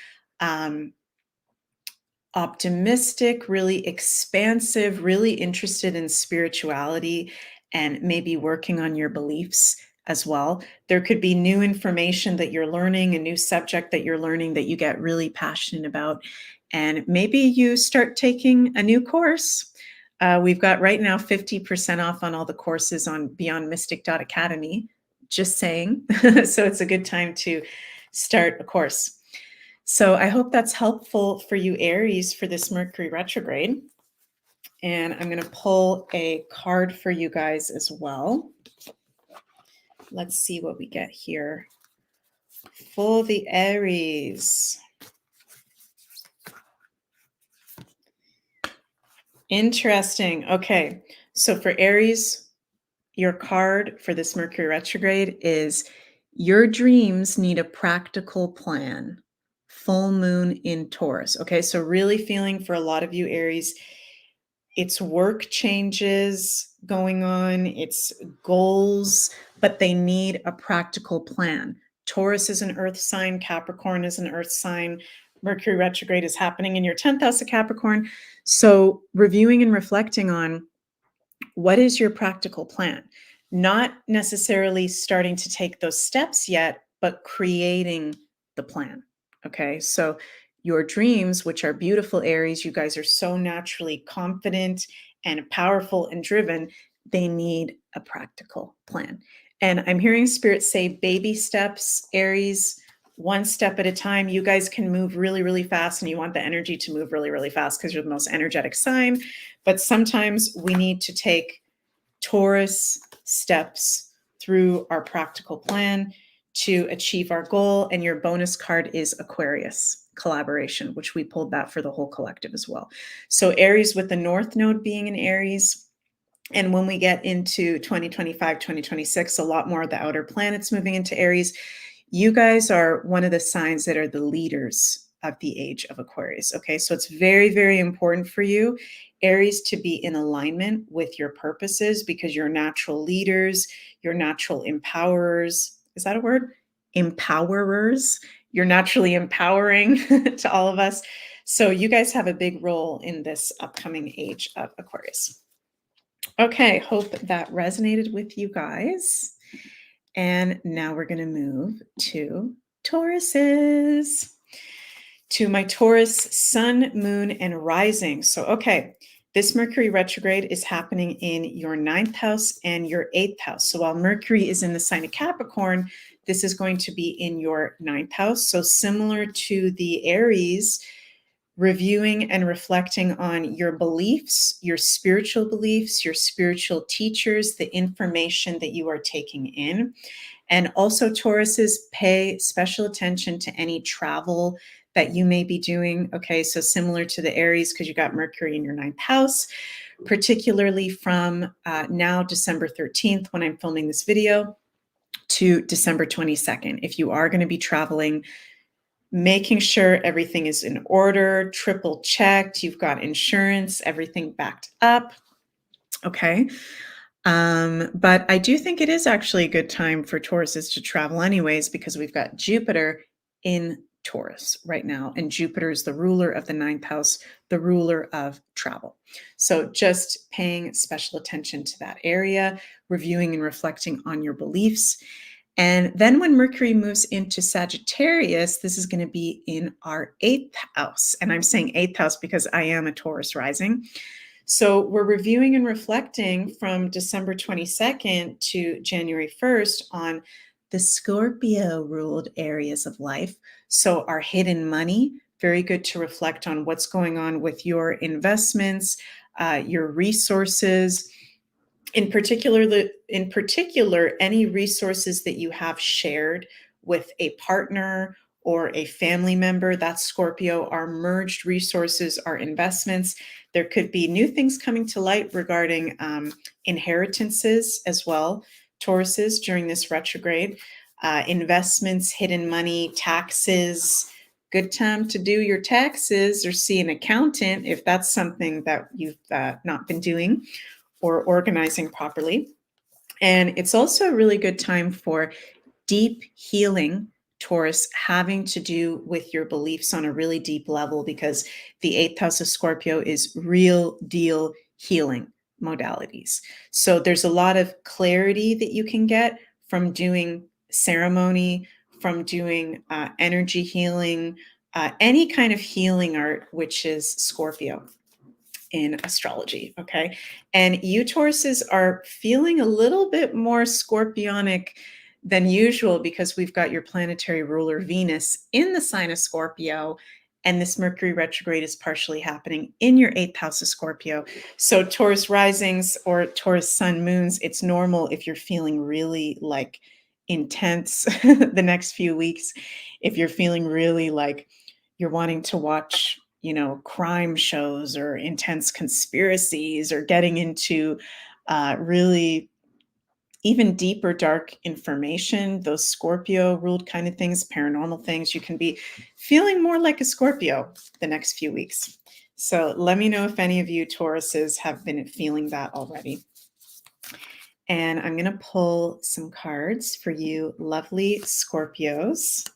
optimistic, really expansive, really interested in spirituality and maybe working on your beliefs as well. There could be new information that you're learning, a new subject that you're learning that you get really passionate about. And maybe you start taking a new course. We've got right now 50% off on all the courses on beyondmystic.academy. Just saying. So it's a good time to start a course. So I hope that's helpful for you, Aries, for this Mercury retrograde. And I'm going to pull a card for you guys as well. Let's see what we get here for the Aries. Interesting. Okay. So for Aries, your card for this Mercury retrograde is your dreams need a practical plan. Full moon in Taurus. Okay. So really feeling for a lot of you, Aries, it's work changes going on, it's goals, but they need a practical plan. Taurus is an earth sign, Capricorn is an earth sign. Mercury retrograde is happening in your 10th house of Capricorn. So, reviewing and reflecting on what is your practical plan? Not necessarily starting to take those steps yet, but creating the plan. Okay. So, your dreams, which are beautiful, Aries, you guys are so naturally confident and powerful and driven, they need a practical plan. And I'm hearing Spirit say baby steps, Aries, one step at a time. You guys can move really, really fast, and you want the energy to move really, really fast because you're the most energetic sign. But sometimes we need to take Taurus steps through our practical plan to achieve our goal. And your bonus card is Aquarius collaboration, which we pulled that for the whole collective as well. So Aries with the North Node being in Aries. And when we get into 2025, 2026, a lot more of the outer planets moving into Aries. You guys are one of the signs that are the leaders of the age of Aquarius. Okay, so it's very, very important for you, Aries, to be in alignment with your purposes because you're natural leaders, you're natural empowerers. Is that a word? Empowerers. You're naturally empowering to all of us. So you guys have a big role in this upcoming age of Aquarius. Okay, hope that resonated with you guys. And now we're going to move to Tauruses, to my Taurus sun, moon, and rising. So, okay, this Mercury retrograde is happening in your ninth house and your eighth house. So while Mercury is in the sign of Capricorn, this is going to be in your ninth house. So similar to the Aries, reviewing and reflecting on your beliefs, your spiritual teachers, the information that you are taking in. And also, Tauruses, pay special attention to any travel that you may be doing. Okay, so similar to the Aries, because you got Mercury in your ninth house, particularly from now, December 13th, when I'm filming this video, to December 22nd. If you are going to be traveling, making sure everything is in order, triple checked, you've got insurance, everything backed up. Okay. But I do think it is actually a good time for Tauruses to travel anyways, because we've got Jupiter in Taurus right now, and Jupiter is the ruler of the ninth house, the ruler of travel. So just paying special attention to that area, reviewing and reflecting on your beliefs. And then when Mercury moves into Sagittarius, this is going to be in our eighth house. And I'm saying eighth house because I am a Taurus rising. So we're reviewing and reflecting from December 22nd to January 1st on the Scorpio ruled areas of life. So our hidden money, very good to reflect on what's going on with your investments, your resources. In particular, any resources that you have shared with a partner or a family member, that's Scorpio. Our merged resources, our investments. There could be new things coming to light regarding inheritances as well, Tauruses, during this retrograde. Investments, hidden money, taxes. Good time to do your taxes or see an accountant if that's something that you've not been doing or organizing properly. And it's also a really good time for deep healing, Taurus, having to do with your beliefs on a really deep level, because the eighth house of Scorpio is real deal healing modalities. So there's a lot of clarity that you can get from doing ceremony, from doing energy healing, any kind of healing art, which is Scorpio in astrology. Okay. And you Tauruses are feeling a little bit more scorpionic than usual because we've got your planetary ruler Venus in the sign of Scorpio. And this Mercury retrograde is partially happening in your eighth house of Scorpio. So Taurus risings or Taurus sun moons, it's normal if you're feeling really like intense the next few weeks. If you're feeling really like you're wanting to watch, crime shows or intense conspiracies or getting into really even deeper dark information, those Scorpio ruled kind of things, paranormal things, you can be feeling more like a Scorpio the next few weeks. So let me know if any of you Tauruses have been feeling that already. And I'm going to pull some cards for you lovely Tauruses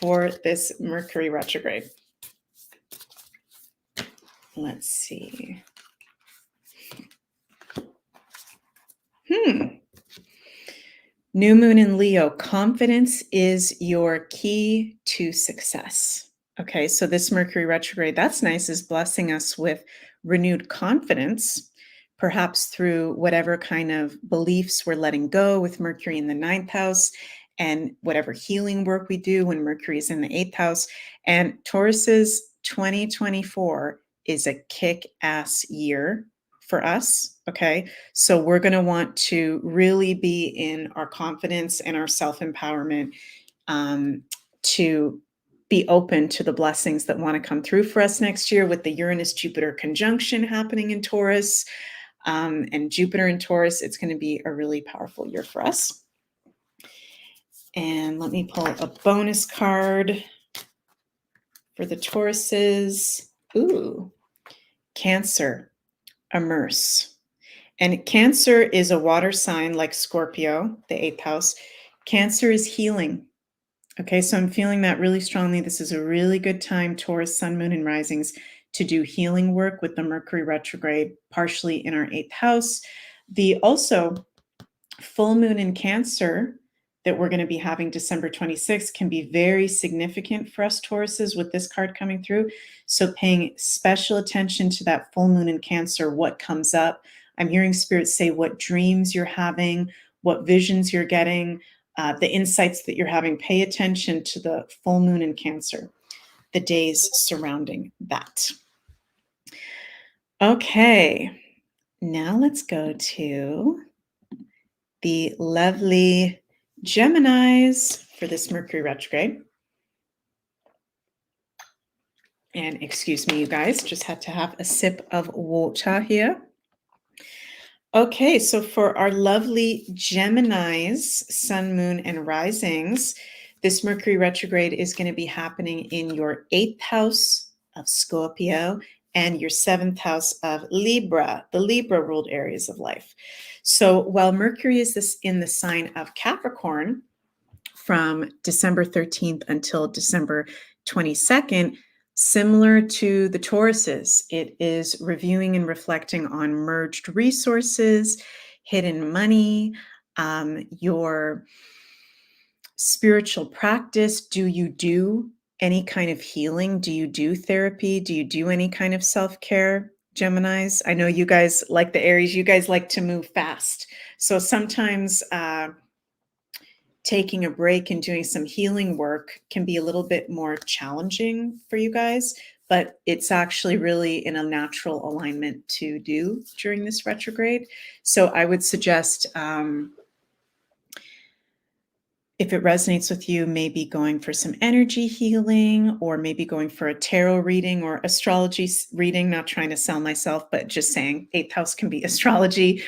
for this Mercury retrograde. Let's see. New moon in Leo, confidence is your key to success. Okay, so this Mercury retrograde, that's nice, is blessing us with renewed confidence, perhaps through whatever kind of beliefs we're letting go with Mercury in the ninth house and whatever healing work we do when Mercury is in the eighth house. And Taurus's 2024 is a kick-ass year for us. Okay. So we're going to want to really be in our confidence and our self-empowerment to be open to the blessings that want to come through for us next year with the Uranus-Jupiter conjunction happening in Taurus and Jupiter in Taurus. It's going to be a really powerful year for us. And let me pull a bonus card for the Tauruses. Ooh, Cancer, immerse. And Cancer is a water sign like Scorpio, the eighth house. Cancer is healing. Okay, so I'm feeling that really strongly. This is a really good time, Taurus, sun, moon, and risings, to do healing work with the Mercury retrograde, partially in our eighth house. The also full moon in Cancer that we're going to be having December 26th can be very significant for us Tauruses with this card coming through. So paying special attention to that full moon in Cancer, what comes up. I'm hearing Spirit say what dreams you're having, what visions you're getting, the insights that you're having. Pay attention to the full moon in Cancer, the days surrounding that. Okay, now let's go to the lovely Geminis for this Mercury retrograde. And excuse me, you guys, just had to have a sip of water here. Okay, so for our lovely Geminis, sun, moon, and risings, this Mercury retrograde is going to be happening in your eighth house of Scorpio and your seventh house of Libra, the Libra ruled areas of life. So while Mercury is this in the sign of Capricorn from December 13th until December 22nd, similar to the Tauruses, it is reviewing and reflecting on merged resources, hidden money, your spiritual practice. Do you do any kind of healing? Do you do therapy? Do you do any kind of self-care, Geminis? I know you guys, like the Aries, you guys like to move fast. So sometimes taking a break and doing some healing work can be a little bit more challenging for you guys, but it's actually really in a natural alignment to do during this retrograde. So I would suggest, if it resonates with you, maybe going for some energy healing, or maybe going for a tarot reading or astrology reading. Not trying to sell myself, but just saying eighth house can be astrology,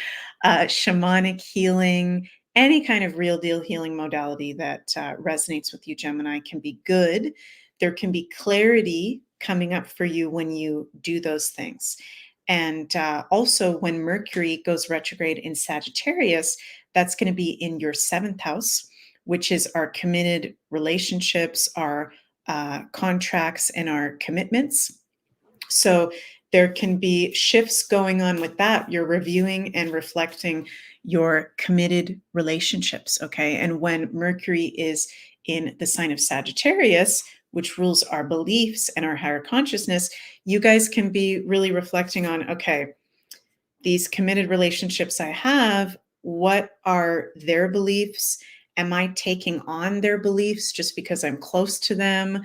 shamanic healing, any kind of real deal healing modality that resonates with you, Gemini, can be good. There can be clarity coming up for you when you do those things. And also, when Mercury goes retrograde in Sagittarius, that's going to be in your seventh house, which is our committed relationships, our contracts, and our commitments. So there can be shifts going on with that. You're reviewing and reflecting your committed relationships, okay? And when Mercury is in the sign of Sagittarius, which rules our beliefs and our higher consciousness, you guys can be really reflecting on, okay, these committed relationships I have, what are their beliefs? Am I taking on their beliefs just because I'm close to them?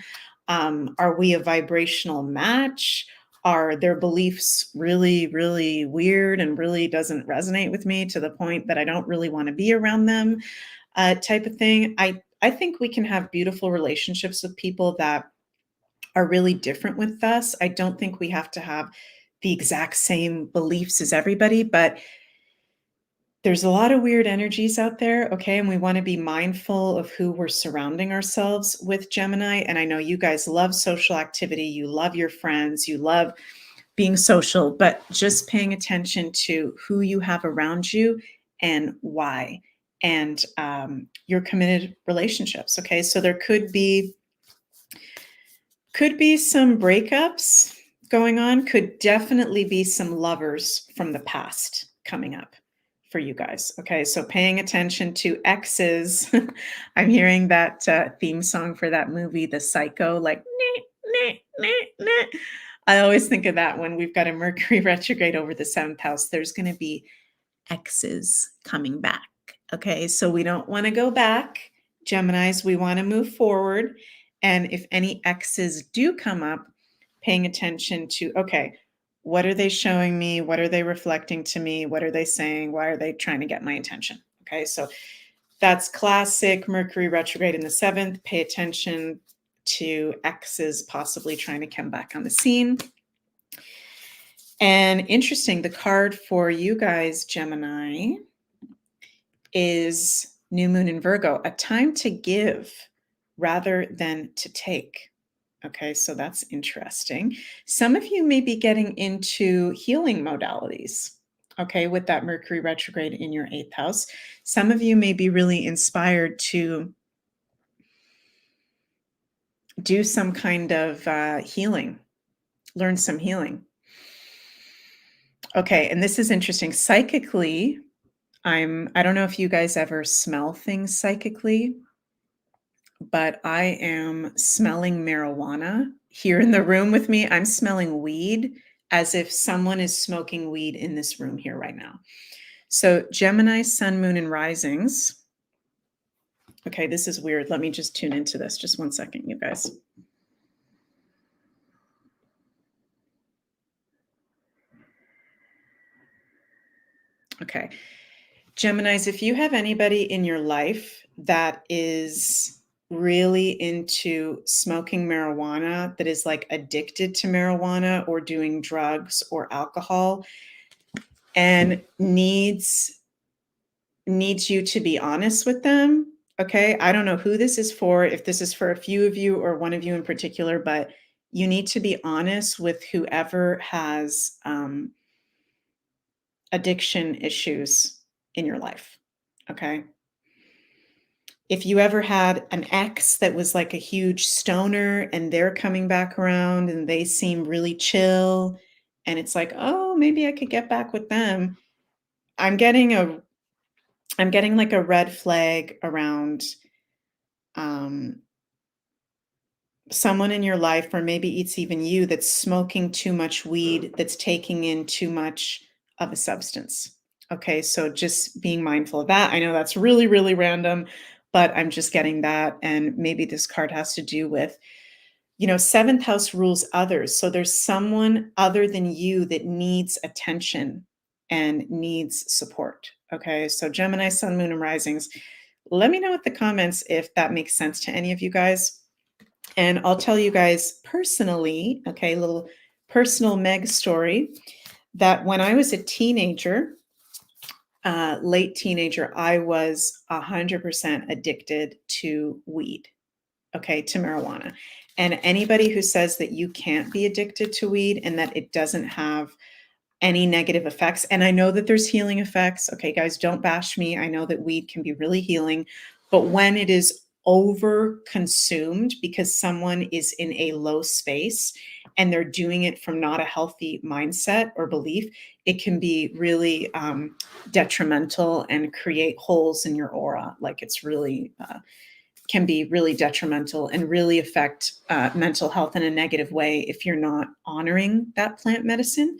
Are we a vibrational match? Are their beliefs really, really weird and really doesn't resonate with me to the point that I don't really want to be around them, type of thing? I think we can have beautiful relationships with people that are really different with us. I don't think we have to have the exact same beliefs as everybody, but there's a lot of weird energies out there, okay? And we want to be mindful of who we're surrounding ourselves with, Gemini. And I know you guys love social activity, you love your friends, you love being social, but just paying attention to who you have around you and why, and your committed relationships, okay? So there could be some breakups going on, could definitely be some lovers from the past coming up for you guys. Okay, so paying attention to exes. I'm hearing that theme song for that movie, The Psycho, like, nah, nah, nah, nah. I always think of that when we've got a Mercury retrograde over the seventh house. There's going to be exes coming back. Okay, so we don't want to go back, Geminis. We want to move forward. And if any exes do come up, paying attention to, okay, what are they showing me? What are they reflecting to me? What are they saying? Why are they trying to get my attention? Okay, so that's classic Mercury retrograde in the seventh. Pay attention to exes possibly trying to come back on the scene. And interesting, the card for you guys, Gemini, is new moon in Virgo, a time to give rather than to take. Okay, so that's interesting. Some of you may be getting into healing modalities, okay, with that Mercury retrograde in your eighth house. Some of you may be really inspired to do some kind of healing, learn some healing. Okay, and this is interesting. Psychically, I don't know if you guys ever smell things psychically, but I am smelling marijuana here in the room with me. I'm smelling weed as if someone is smoking weed in this room here right now. So Gemini, sun, moon, and risings. Okay, this is weird. Let me just tune into this. Just 1 second, you guys. Okay. Geminis, if you have anybody in your life that is really into smoking marijuana, that is like addicted to marijuana or doing drugs or alcohol, and needs you to be honest with them, okay? I don't know who this is for, if this is for a few of you or one of you in particular, but you need to be honest with whoever has addiction issues in your life. Okay. If you ever had an ex that was like a huge stoner and they're coming back around and they seem really chill, and it's like, oh, maybe I could get back with them. I'm getting like a red flag around um, someone in your life, or maybe it's even you, that's smoking too much weed, that's taking in too much of a substance. Okay, so just being mindful of that. I know that's really, really random, but I'm just getting that. And maybe this card has to do with, seventh house rules others. So there's someone other than you that needs attention and needs support. Okay, so Gemini, Sun, Moon, and Risings. Let me know in the comments if that makes sense to any of you guys. And I'll tell you guys personally, okay, a little personal Meg story, that when I was a teenager, late teenager, I was 100% addicted to weed, okay, to marijuana. And anybody who says that you can't be addicted to weed and that it doesn't have any negative effects, and I know that there's healing effects. Okay, guys, don't bash me. I know that weed can be really healing, but when it is over consumed because someone is in a low space and they're doing it from not a healthy mindset or belief, it can be really detrimental and create holes in your aura. Like, it's really can be really detrimental and really affect mental health in a negative way if you're not honoring that plant medicine.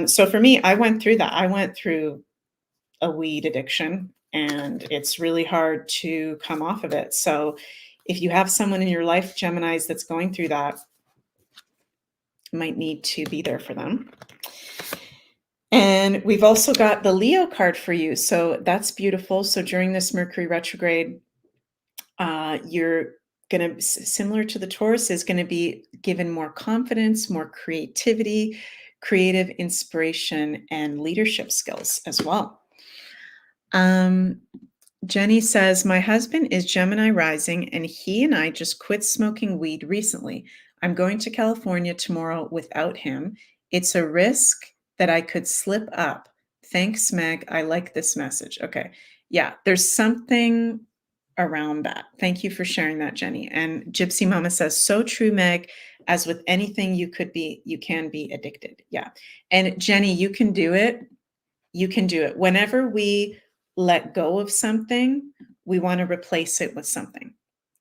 So for me, I went through that. I went through a weed addiction, and it's really hard to come off of it. So if you have someone in your life, Geminis, that's going through that, you might need to be there for them. And we've also got the Leo card for you. So that's beautiful. So during this Mercury retrograde, you're going to, similar to the Taurus, is going to be given more confidence, more creativity, creative inspiration, and leadership skills as well. Jenny says, my husband is Gemini rising, and he and I just quit smoking weed recently. I'm going to California tomorrow without him. It's a risk that I could slip up. Thanks, Meg. I like this message. Okay. Yeah, there's something around that. Thank you for sharing that, Jenny. And Gypsy Mama says, so true, Meg. As with anything, you can be addicted. Yeah. And Jenny, you can do it. You can do it. Whenever we let go of something, we want to replace it with something.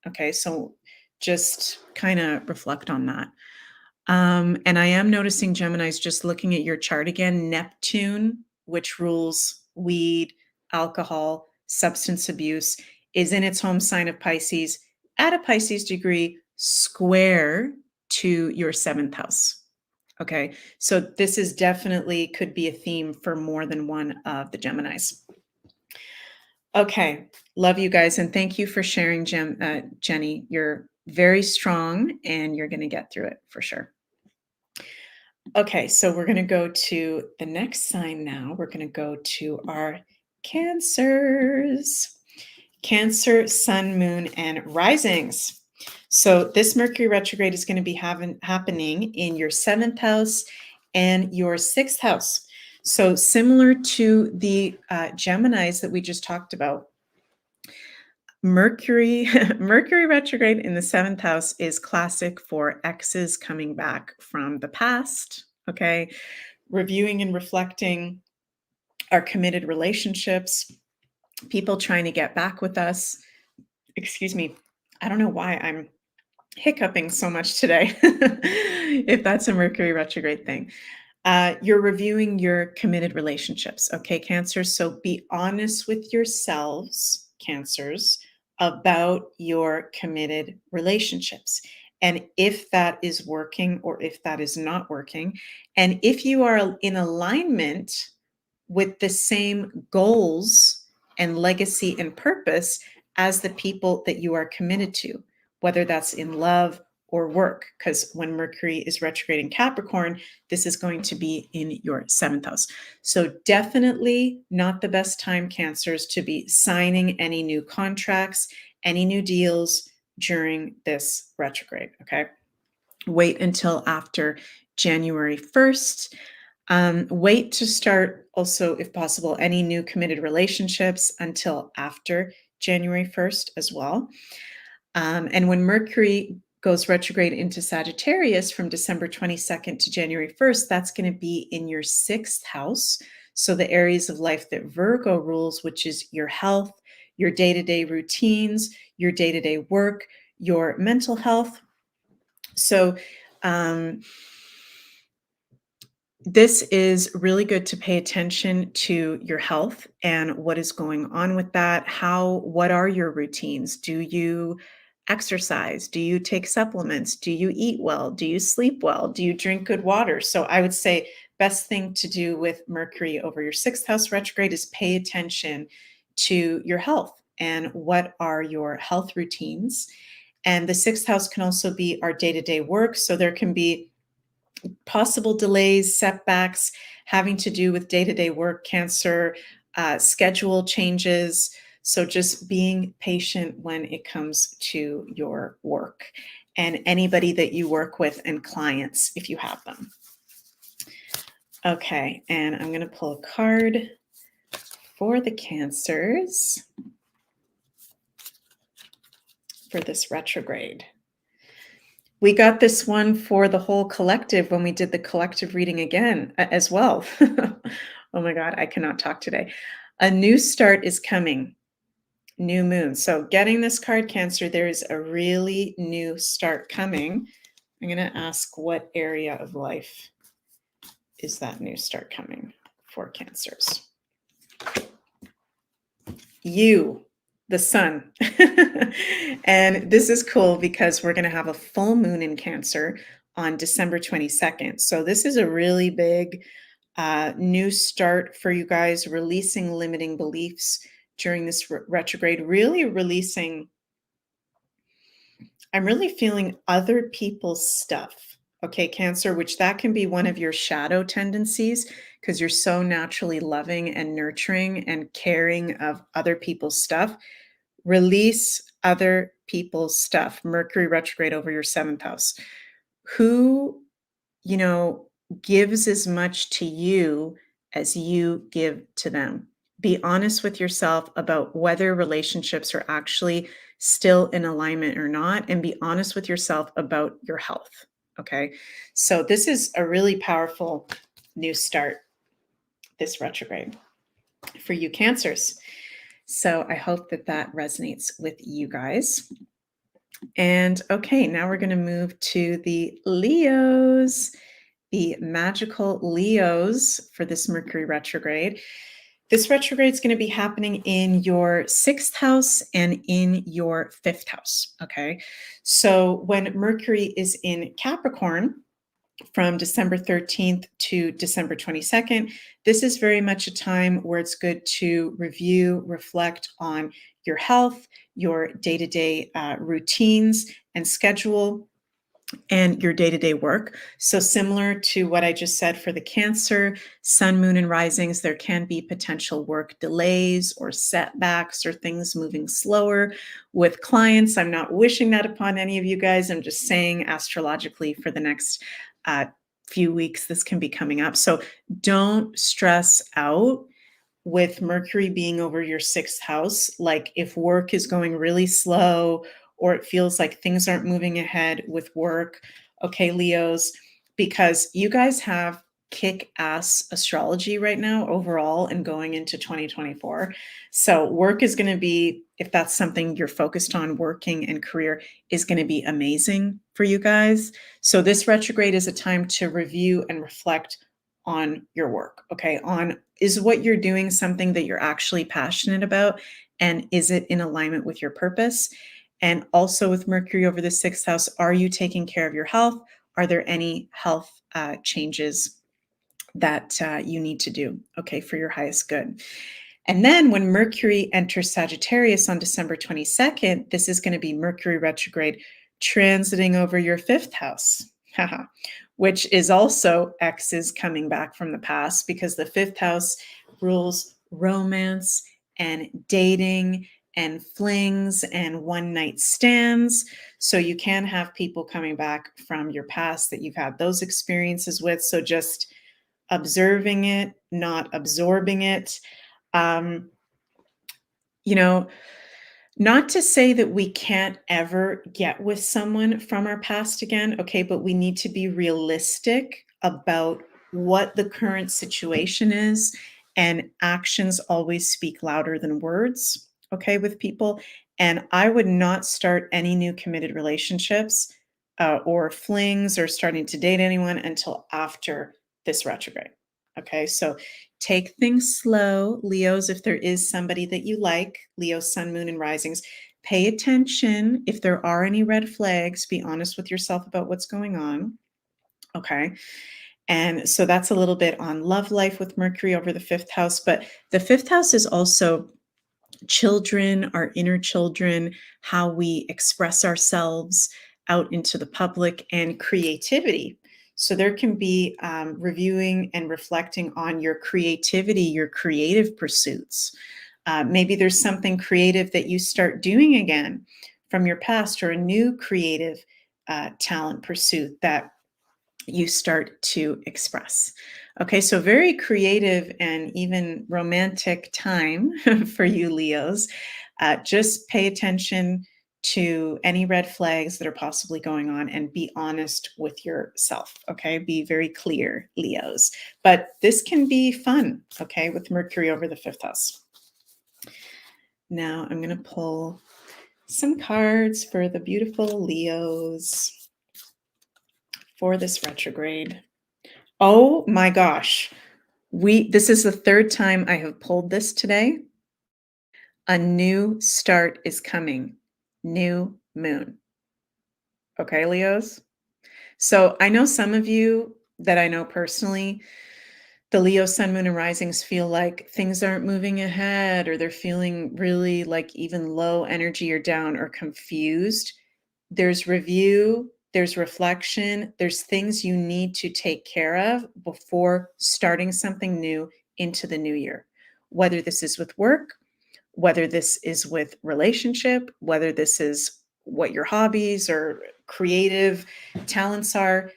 Okay. So just kind of reflect on that. And I am noticing, Gemini's, just looking at your chart again, Neptune, which rules weed, alcohol, substance abuse, is in its home sign of Pisces at a Pisces degree, square to your seventh house. Okay, so this is definitely could be a theme for more than one of the Geminis. Okay, love you guys, and thank you for sharing, Jenny. You're very strong, and you're going to get through it for sure. Okay, so we're going to go to the next sign now. We're going to go to our Cancers. Cancer, Sun, Moon, and Risings. So this Mercury retrograde is going to be happening in your seventh house and your sixth house. So similar to the Geminis that we just talked about, Mercury retrograde in the seventh house is classic for exes coming back from the past. Okay, reviewing and reflecting our committed relationships, people trying to get back with us. Excuse me. I don't know why I'm hiccuping so much today, if that's a Mercury retrograde thing. You're reviewing your committed relationships, okay, Cancers? So be honest with yourselves, Cancers, about your committed relationships. And if that is working or if that is not working, and if you are in alignment with the same goals and legacy and purpose as the people that you are committed to, whether that's in love or work. Because when Mercury is retrograde in Capricorn, this is going to be in your seventh house. So definitely not the best time, Cancers, to be signing any new contracts, any new deals during this retrograde. Okay. Wait until after January 1st. Wait to start also, if possible, any new committed relationships until after January 1st as well. And when Mercury goes retrograde into Sagittarius from December 22nd to January 1st, that's going to be in your sixth house. So the areas of life that Virgo rules, which is your health, your day-to-day routines, your day-to-day work, your mental health. So this is really good to pay attention to your health and what is going on with that. What are your routines? Do you exercise? Do you take supplements? Do you eat well? Do you sleep well? Do you drink good water? So I would say best thing to do with Mercury over your sixth house retrograde is pay attention to your health and what are your health routines. And the sixth house can also be our day-to-day work. So there can be possible delays, setbacks having to do with day-to-day work, Cancer, schedule changes. So just being patient when it comes to your work and anybody that you work with and clients if you have them. Okay, and I'm going to pull a card for the Cancers for this retrograde. We got this one for the whole collective when we did the collective reading again as well. Oh my God, I cannot talk today. A new start is coming. New moon. So getting this card, Cancer, there is a really new start coming. I'm going to ask what area of life is that new start coming for Cancers? You, the sun. And this is cool because we're going to have a full moon in Cancer on December 22nd. So this is a really big new start for you guys, releasing limiting beliefs during this retrograde, really releasing. I'm really feeling other people's stuff. Okay, Cancer, which that can be one of your shadow tendencies because you're so naturally loving and nurturing and caring of other people's stuff. Release other people's stuff. Mercury retrograde over your seventh house. Who, gives as much to you as you give to them. Be honest with yourself about whether relationships are actually still in alignment or not, and be honest with yourself about your health. Okay. So this is a really powerful new start, this retrograde for you Cancers. So I hope that that resonates with you guys. And okay, now we're going to move to the Leos, the magical Leos for this Mercury retrograde. This retrograde is going to be happening in your sixth house and in your fifth house. Okay. So when Mercury is in Capricorn, from December 13th to December 22nd. This is very much a time where it's good to review, reflect on your health, your day-to-day routines and schedule, and your day-to-day work. So similar to what I just said for the Cancer, sun, moon, and risings, there can be potential work delays or setbacks or things moving slower with clients. I'm not wishing that upon any of you guys. I'm just saying astrologically for the next few weeks, this can be coming up. So don't stress out with Mercury being over your sixth house. Like if work is going really slow or it feels like things aren't moving ahead with work, okay, Leos, because you guys have kick-ass astrology right now overall and going into 2024. So work is going to be, if that's something you're focused on, working and career is going to be amazing for you guys. So this retrograde is a time to review and reflect on your work. Okay. Is what you're doing something that you're actually passionate about? And is it in alignment with your purpose? And also with Mercury over the sixth house, are you taking care of your health? Are there any health changes that you need to do, okay, for your highest good? And then when Mercury enters Sagittarius on December 22nd, this is going to be Mercury retrograde transiting over your fifth house, which is also exes coming back from the past because the fifth house rules romance and dating and flings and one night stands. So you can have people coming back from your past that you've had those experiences with. So just observing it, not absorbing it. Um, you know, not to say that we can't ever get with someone from our past again, okay, but we need to be realistic about what the current situation is, and actions always speak louder than words, okay, with people. And I would not start any new committed relationships or flings or starting to date anyone until after this retrograde. Okay, so take things slow, Leos. If there is somebody that you like, Leo, sun, moon, and risings, pay attention. If there are any red flags, be honest with yourself about what's going on. Okay. And so that's a little bit on love life with Mercury over the fifth house. But the fifth house is also children, our inner children, how we express ourselves out into the public, and creativity. So there can be reviewing and reflecting on your creativity, your creative pursuits. Maybe there's something creative that you start doing again from your past, or a new creative talent pursuit that you start to express. Okay, so very creative and even romantic time for you, Leos. Just pay attention to any red flags that are possibly going on and be honest with yourself. Okay, be very clear, Leos. But this can be fun, okay, with Mercury over the fifth house. Now I'm going to pull some cards for the beautiful Leos for this retrograde. Oh my gosh. This is the third time I have pulled this today. A new start is coming. New moon. Okay, Leos? So I know some of you that I know personally, the Leo, sun, moon, and risings feel like things aren't moving ahead, or they're feeling really like even low energy or down or confused. There's review, there's reflection, there's things you need to take care of before starting something new into the new year. Whether this is with work, whether this is with relationship, whether this is what your hobbies or creative talents are,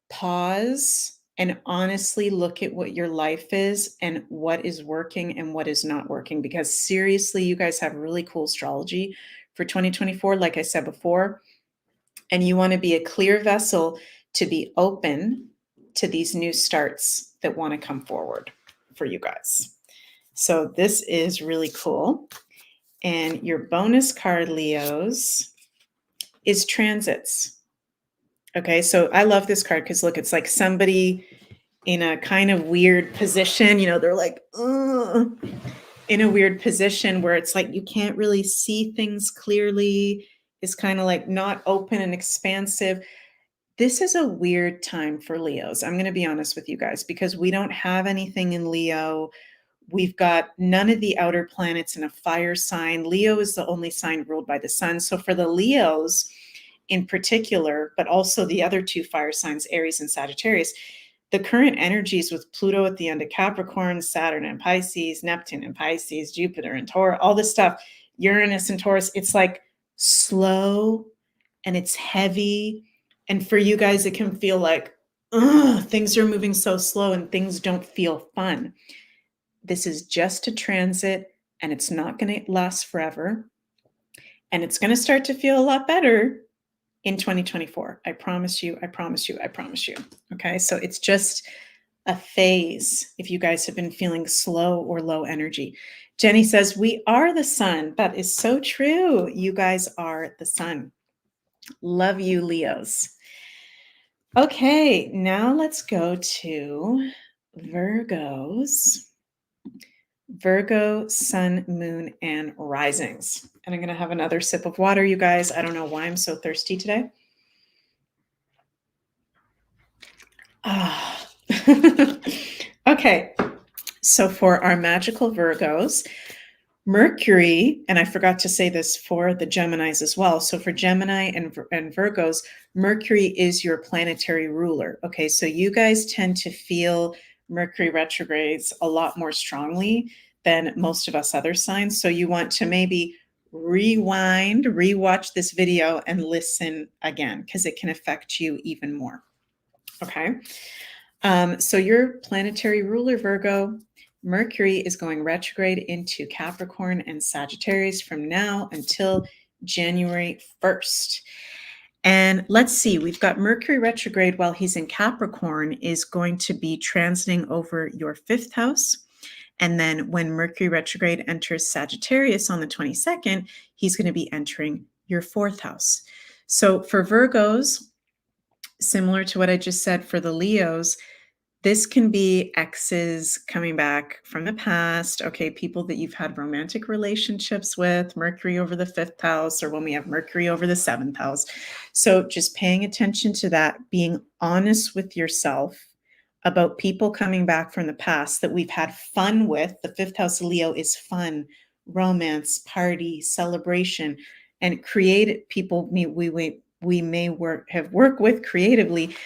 pause and honestly look at what your life is and what is working and what is not working. Because seriously, you guys have really cool astrology for 2024, like I said before. And you want to be a clear vessel to be open to these new starts that want to come forward for you guys. So this is really cool. And your bonus card, Leos, is transits. Okay, so I love this card because look, it's like somebody in a kind of weird position. They're like, ugh, in a weird position where it's like you can't really see things clearly. It's kind of like not open and expansive. This is a weird time for Leos. I'm going to be honest with you guys, because we don't have anything in Leo. We've got none of the outer planets in a fire sign. Leo is the only sign ruled by the sun. So for the Leos in particular, but also the other two fire signs, Aries and Sagittarius, the current energies with Pluto at the end of Capricorn, Saturn and Pisces, Neptune and Pisces, Jupiter and Taurus, all this stuff, Uranus and Taurus, it's like slow and it's heavy. And for you guys, it can feel like, things are moving so slow and things don't feel fun. This is just a transit and it's not going to last forever. And it's going to start to feel a lot better in 2024. I promise you, I promise you, I promise you. Okay, so it's just a phase if you guys have been feeling slow or low energy. Jenny says, we are the sun. That is so true. You guys are the sun. Love you, Leos. Okay, now let's go to Virgos. Virgo, sun, moon, and risings. And I'm going to have another sip of water, you guys. I don't know why I'm so thirsty today. Okay, so for our magical Virgos, Mercury, and I forgot to say this for the Geminis as well. So for Gemini and Virgos, Mercury is your planetary ruler. Okay, so you guys tend to feel Mercury retrogrades a lot more strongly than most of us other signs. So you want to maybe rewatch this video and listen again, because it can affect you even more. Okay. So your planetary ruler, Virgo, Mercury is going retrograde into Capricorn and Sagittarius from now until January 1st. And let's see, we've got Mercury retrograde while he's in Capricorn is going to be transiting over your 5th house. And then when Mercury retrograde enters Sagittarius on the 22nd, he's going to be entering your 4th house. So for Virgos, similar to what I just said for the Leos, this can be exes coming back from the past, okay, people that you've had romantic relationships with, Mercury over the 5th house, or when we have Mercury over the 7th house. So just paying attention to that, being honest with yourself about people coming back from the past that we've had fun with. The 5th house of Leo is fun, romance, party, celebration, and create people we may have worked with creatively.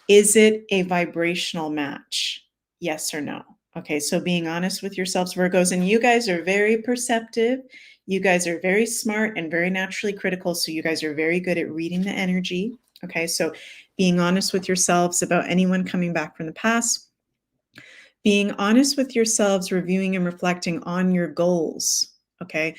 Is it a vibrational match? Yes or no? Okay, so being honest with yourselves, Virgos, and you guys are very perceptive. You guys are very smart and very naturally critical. So you guys are very good at reading the energy. Okay, so being honest with yourselves about anyone coming back from the past, being honest with yourselves, reviewing and reflecting on your goals. Okay,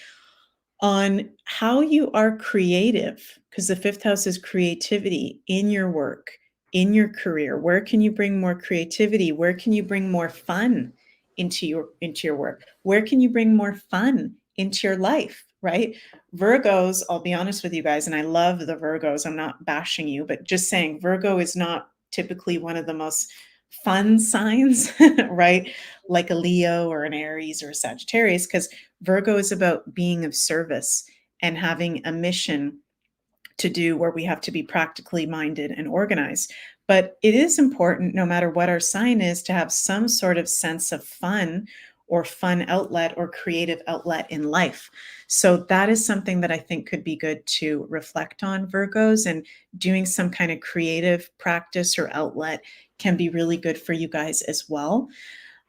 on how you are creative, because the 5th house is creativity in your work, in your career. Where can you bring more creativity? Where can you bring more fun into your work? Where can you bring more fun into your life, right? Virgos, I'll be honest with you guys, and I love the Virgos. I'm not bashing you, but just saying Virgo is not typically one of the most fun signs, right? Like a Leo or an Aries or a Sagittarius, because Virgo is about being of service and having a mission to do, where we have to be practically minded and organized. But it is important, no matter what our sign is, to have some sort of sense of fun or fun outlet or creative outlet in life. So that is something that I think could be good to reflect on, Virgos, and doing some kind of creative practice or outlet can be really good for you guys as well.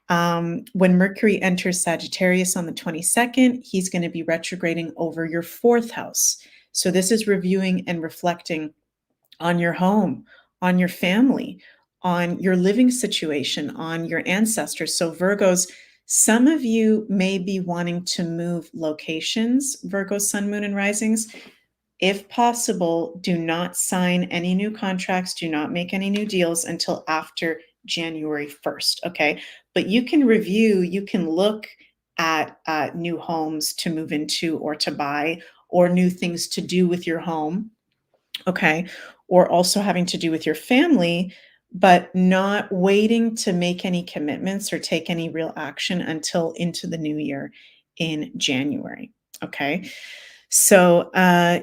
When Mercury enters Sagittarius on the 22nd, he's going to be retrograding over your 4th house. So this is reviewing and reflecting on your home, on your family, on your living situation, on your ancestors. So Virgos, some of you may be wanting to move locations, Virgo, sun, moon, and risings. If possible, do not sign any new contracts, do not make any new deals until after January 1st, okay? But you can review, you can look at new homes to move into or to buy, or new things to do with your home, okay? Or also having to do with your family, but not waiting to make any commitments or take any real action until into the new year in January, okay? So,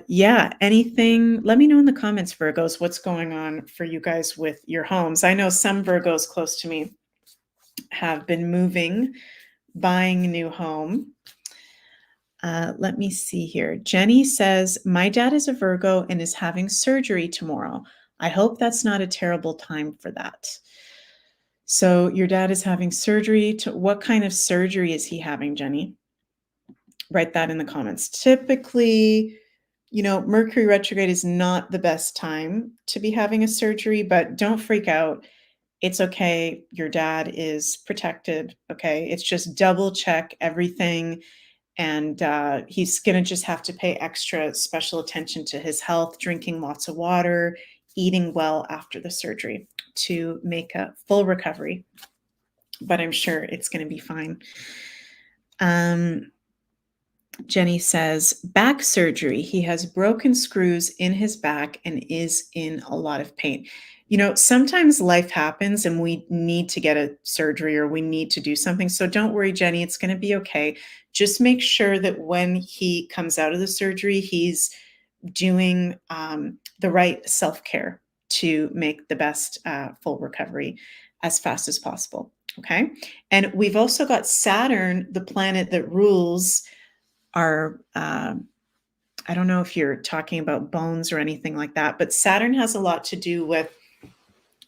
yeah, anything, let me know in the comments, Virgos, what's going on for you guys with your homes. I know some Virgos close to me have been moving, buying a new home. Let me see here. Jenny says, my dad is a Virgo and is having surgery tomorrow. I hope that's not a terrible time for that. So your dad is having surgery. What kind of surgery is he having, Jenny? Write that in the comments. Typically, Mercury retrograde is not the best time to be having a surgery, but don't freak out. It's okay. Your dad is protected. Okay. It's just double check everything. And he's going to just have to pay extra special attention to his health, drinking lots of water, eating well after the surgery to make a full recovery. But I'm sure it's going to be fine. Jenny says, back surgery. He has broken screws in his back and is in a lot of pain. Sometimes life happens and we need to get a surgery or we need to do something. So don't worry, Jenny, it's going to be okay. Just make sure that when he comes out of the surgery, he's doing the right self-care to make the best full recovery as fast as possible. Okay. And we've also got Saturn, the planet that rules our, I don't know if you're talking about bones or anything like that, but Saturn has a lot to do with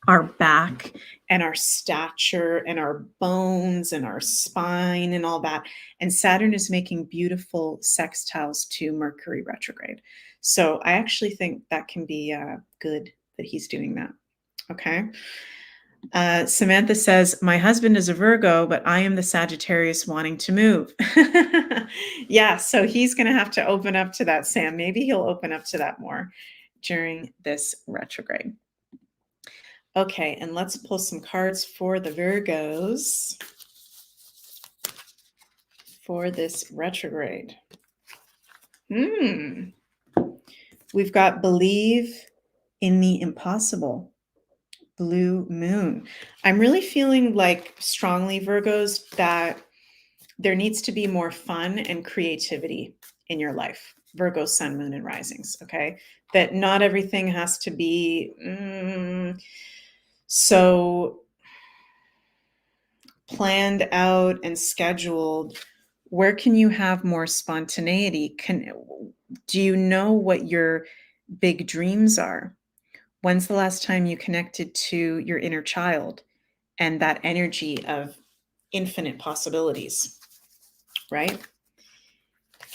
our back and our stature and our bones and our spine and all that. And Saturn is making beautiful sextiles to Mercury retrograde. So I actually think that can be good that he's doing that. Okay. Samantha says, my husband is a Virgo, but I am the Sagittarius wanting to move. Yeah, so he's going to have to open up to that, Sam. Maybe he'll open up to that more during this retrograde. Okay, and let's pull some cards for the Virgos for this retrograde. We've got believe in the impossible. Blue moon. I'm really feeling like strongly, Virgos, that there needs to be more fun and creativity in your life. Virgo, sun, moon, and risings. Okay. That not everything has to be so planned out and scheduled. Where can you have more spontaneity? Do you know what your big dreams are? When's the last time you connected to your inner child and that energy of infinite possibilities, right?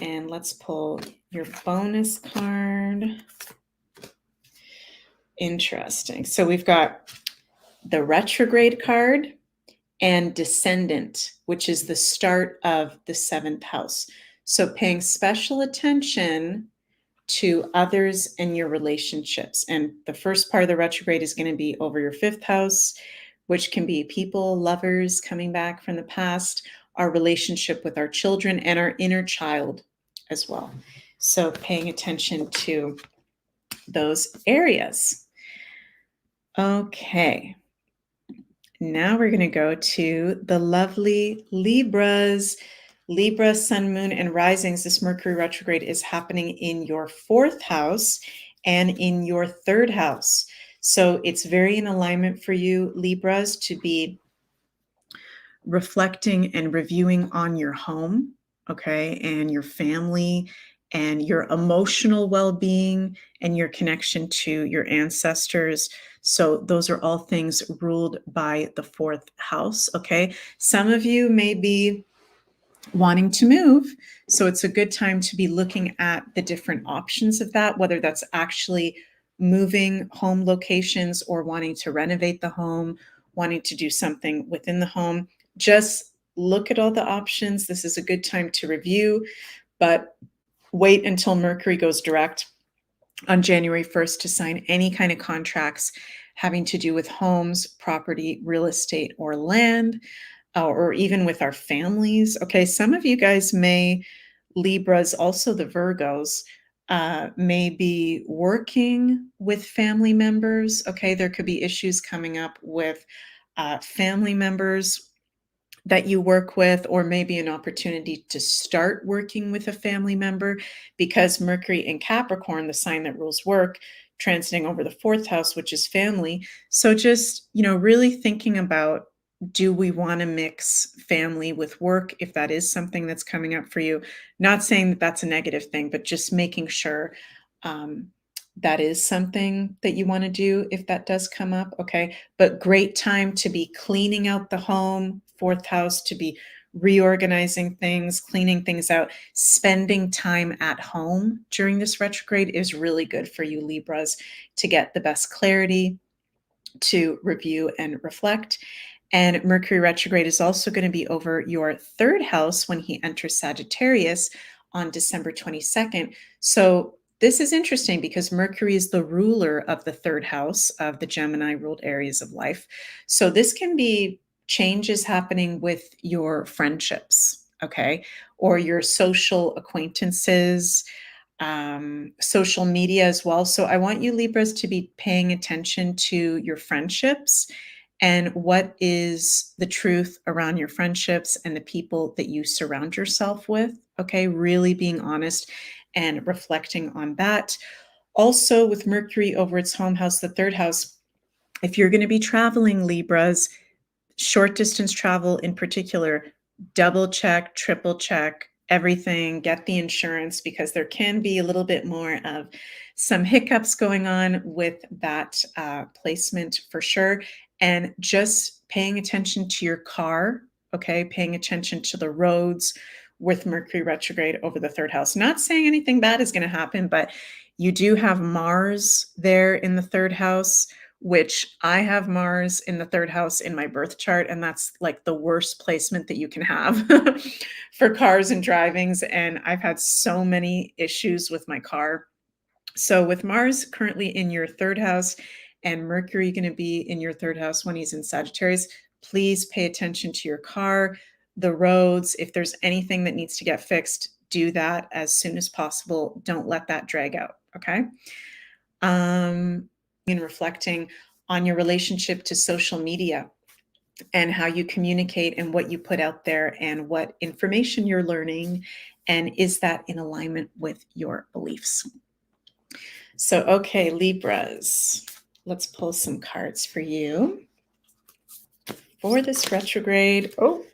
And let's pull your bonus card. Interesting. So we've got the retrograde card and descendant, which is the start of the 7th house. So paying special attention to others and your relationships. And the first part of the retrograde is going to be over your 5th house, which can be people, lovers coming back from the past, our relationship with our children, and our inner child as well. So paying attention to those areas. Okay. Now we're going to go to the lovely Libras. Libra, sun, moon, and risings. This Mercury retrograde is happening in your 4th house and in your 3rd house. So it's very in alignment for you, Libras, to be reflecting and reviewing on your home, okay, and your family and your emotional well-being and your connection to your ancestors. So those are all things ruled by the 4th house, okay? Some of you may be wanting to move, so it's a good time to be looking at the different options of that, whether that's actually moving home locations or wanting to renovate the home, wanting to do something within the home. Just look at all the options. This is a good time to review, but wait until Mercury goes direct on January 1st to sign any kind of contracts having to do with homes, property, real estate, or land, or even with our families. Okay, some of you guys may, Libras, also the Virgos, may be working with family members. Okay, there could be issues coming up with family members that you work with, or maybe an opportunity to start working with a family member, because Mercury in Capricorn, the sign that rules work, transiting over the 4th house, which is family. So just, really thinking about, do we want to mix family with work if that is something that's coming up for you? Not saying that that's a negative thing, but just making sure that is something that you want to do if that does come up. Okay. But great time to be cleaning out the home, 4th house, to be reorganizing things, cleaning things out. Spending time at home during this retrograde is really good for you, Libras, to get the best clarity, to review and reflect. And Mercury retrograde is also going to be over your 3rd house when he enters Sagittarius on December 22nd. So this is interesting because Mercury is the ruler of the 3rd house of the Gemini ruled areas of life. So this can be changes happening with your friendships, okay, or your social acquaintances, social media as well. So I want you, Libras, to be paying attention to your friendships and what is the truth around your friendships and the people that you surround yourself with. Okay, really being honest and reflecting on that. Also, with Mercury over its home house, the 3rd house, if you're going to be traveling, Libras, short distance travel in particular, double check, triple check everything, get the insurance, because there can be a little bit more of some hiccups going on with that placement for sure. and just paying attention to your car, okay? Paying attention to the roads with Mercury retrograde over the third house. Not saying anything bad is going to happen, but you do have Mars there in the third house, which I have Mars in the third house in my birth chart. And that's like the worst placement that you can have for cars and drivings. And I've had so many issues with my car. So with Mars currently in your third house and Mercury going to be in your third house when he's in Sagittarius, please pay attention to your car, the roads. If there's anything that needs to get fixed, do that as soon as possible. Don't let that drag out. Okay. In reflecting on your relationship to social media and how you communicate and what you put out there and what information you're learning. And is that in alignment with your beliefs? So, okay, Libras, let's pull some cards for you for this retrograde. Oh,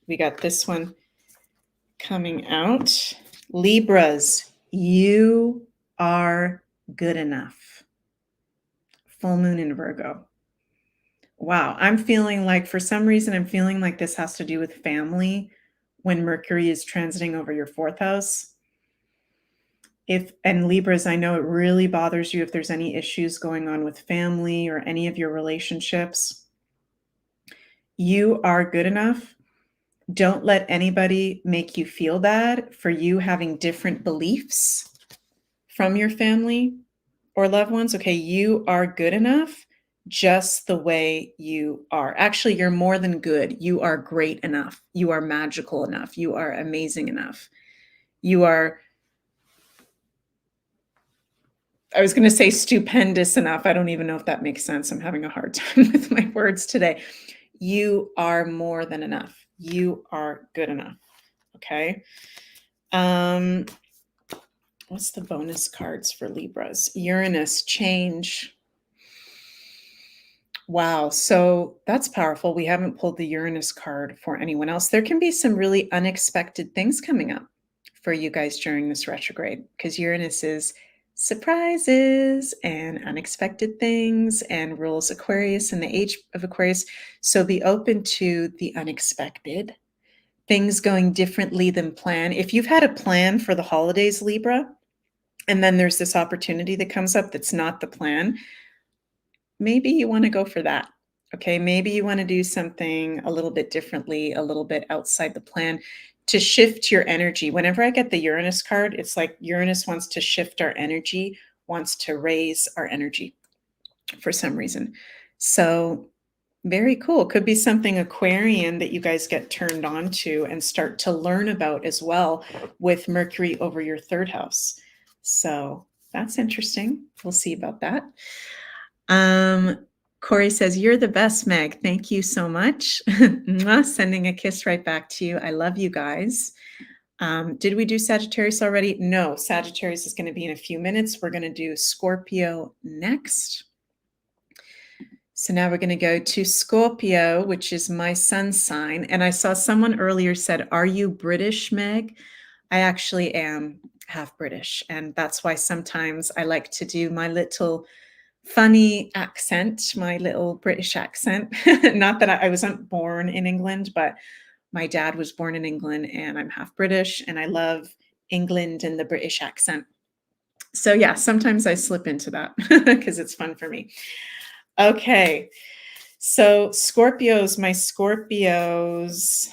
we got this one coming out. Libras, you are good enough. Full moon in Virgo. Wow, I'm feeling like, for some reason, I'm feeling like this has to do with family when Mercury is transiting over your fourth house. And Libras, I know it really bothers you if there's any issues going on with family or any of your relationships. You are good enough. Don't let anybody make you feel bad for you having different beliefs from your family or loved ones. Okay, you are good enough just the way you are. Actually, you're more than good. You are great enough. You are magical enough. You are amazing enough. You are, I was going to say stupendous enough. I don't even know if that makes sense. I'm having a hard time with my words today. You are more than enough. You are good enough. Okay. What's the bonus cards for Libras? Uranus, change. Wow. So that's powerful. We haven't pulled the Uranus card for anyone else. There can be some really unexpected things coming up for you guys during this retrograde, because Uranus is surprises and unexpected things and rules Aquarius and the age of Aquarius. So be open to the unexpected, things going differently than planned. If you've had a plan for the holidays, Libra, and then there's this opportunity that comes up that's not the plan, maybe you want to go for that. Okay, maybe you want to do something a little bit differently, a little bit outside the plan to shift your energy. Whenever I get the Uranus card, it's like Uranus wants to shift our energy, wants to raise our energy for some reason. So very cool. Could be something Aquarian that you guys get turned on to and start to learn about as well with Mercury over your third house. So that's interesting. We'll see about that. Corey says, you're the best, Meg. Thank you so much. Sending a kiss right back to you. I love you guys. Did we do Sagittarius already? No, Sagittarius is going to be in a few minutes. We're going to do Scorpio next. So now we're going to go to Scorpio, which is my sun sign. And I saw someone earlier said, are you British, Meg? I actually am half British. And that's why sometimes I like to do my little funny accent, my little British accent. Not that I wasn't born in England, but my dad was born in England and I'm half British and I love England and the British accent. So yeah, sometimes I slip into that because it's fun for me. Okay. So Scorpios, my Scorpios,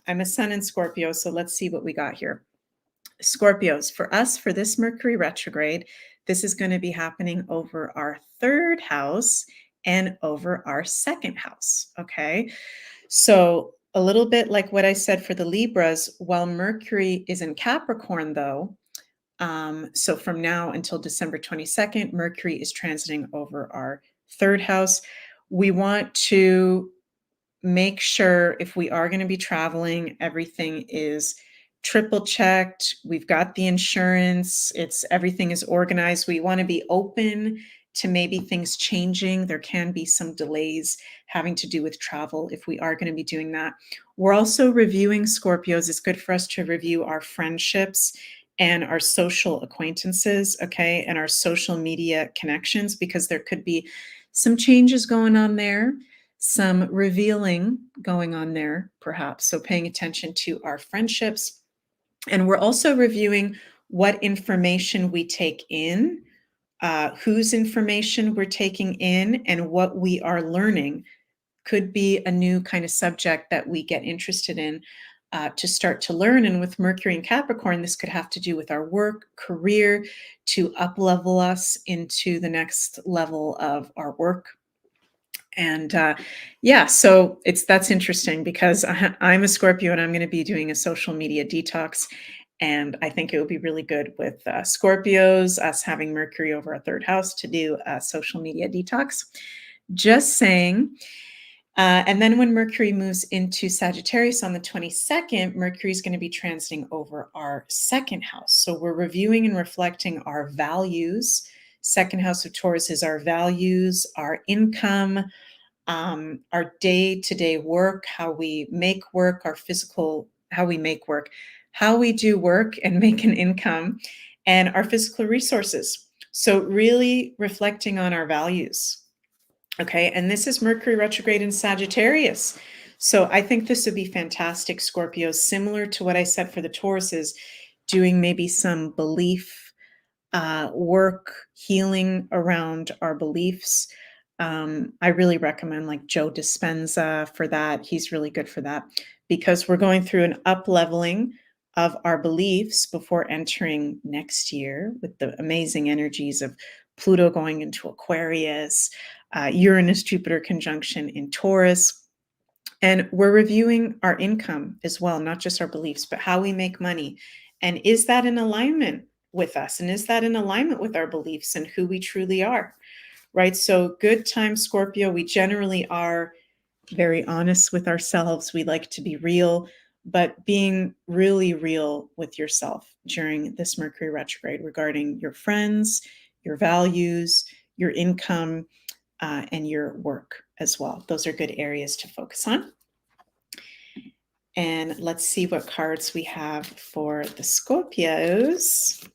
I'm a sun in Scorpio. So let's see what we got here. Scorpios, for us, for this Mercury retrograde, this is going to be happening over our third house and over our second house. Okay. So a little bit like what I said for the Libras, while Mercury is in Capricorn though, so from now until December 22nd, Mercury is transiting over our third house. We want to make sure if we are going to be traveling, everything is triple checked. We've got the insurance. Everything is organized. We want to be open to maybe things changing. There can be some delays having to do with travel if we are going to be doing that. We're also reviewing, Scorpios. It's good for us to review our friendships and our social acquaintances, okay, and our social media connections, because there could be some changes going on there, some revealing going on there, perhaps. So paying attention to our friendships. And we're also reviewing what information we take in, whose information we're taking in, and what we are learning. Could be a new kind of subject that we get interested in to start to learn. And with Mercury and Capricorn, this could have to do with our work, career, to up level us into the next level of our work. And yeah, so that's interesting because I'm a Scorpio and I'm going to be doing a social media detox. And I think it would be really good with Scorpios, us having Mercury over our third house to do a social media detox. Just saying. And then when Mercury moves into Sagittarius on the 22nd, Mercury is going to be transiting over our second house. So we're reviewing and reflecting our values. Second house of Taurus is our values, our income, our day-to-day work, how we make work, our physical, how we make work, how we do work and make an income, and our physical resources. So really reflecting on our values. Okay, and this is Mercury retrograde in Sagittarius. So I think this would be fantastic, Scorpios, similar to what I said for the Tauruses, doing maybe some belief work, healing around our beliefs. I really recommend like Joe Dispenza for that. He's really good for that because we're going through an up leveling of our beliefs before entering next year with the amazing energies of Pluto going into Aquarius, Uranus Jupiter conjunction in Taurus. And we're reviewing our income as well, not just our beliefs, but how we make money. And is that in alignment with us? And is that in alignment with our beliefs and who we truly are? Right? So good time, Scorpio. We generally are very honest with ourselves. We like to be real, but being really real with yourself during this Mercury retrograde regarding your friends, your values, your income, and your work as well. Those are good areas to focus on. And let's see what cards we have for the Scorpios.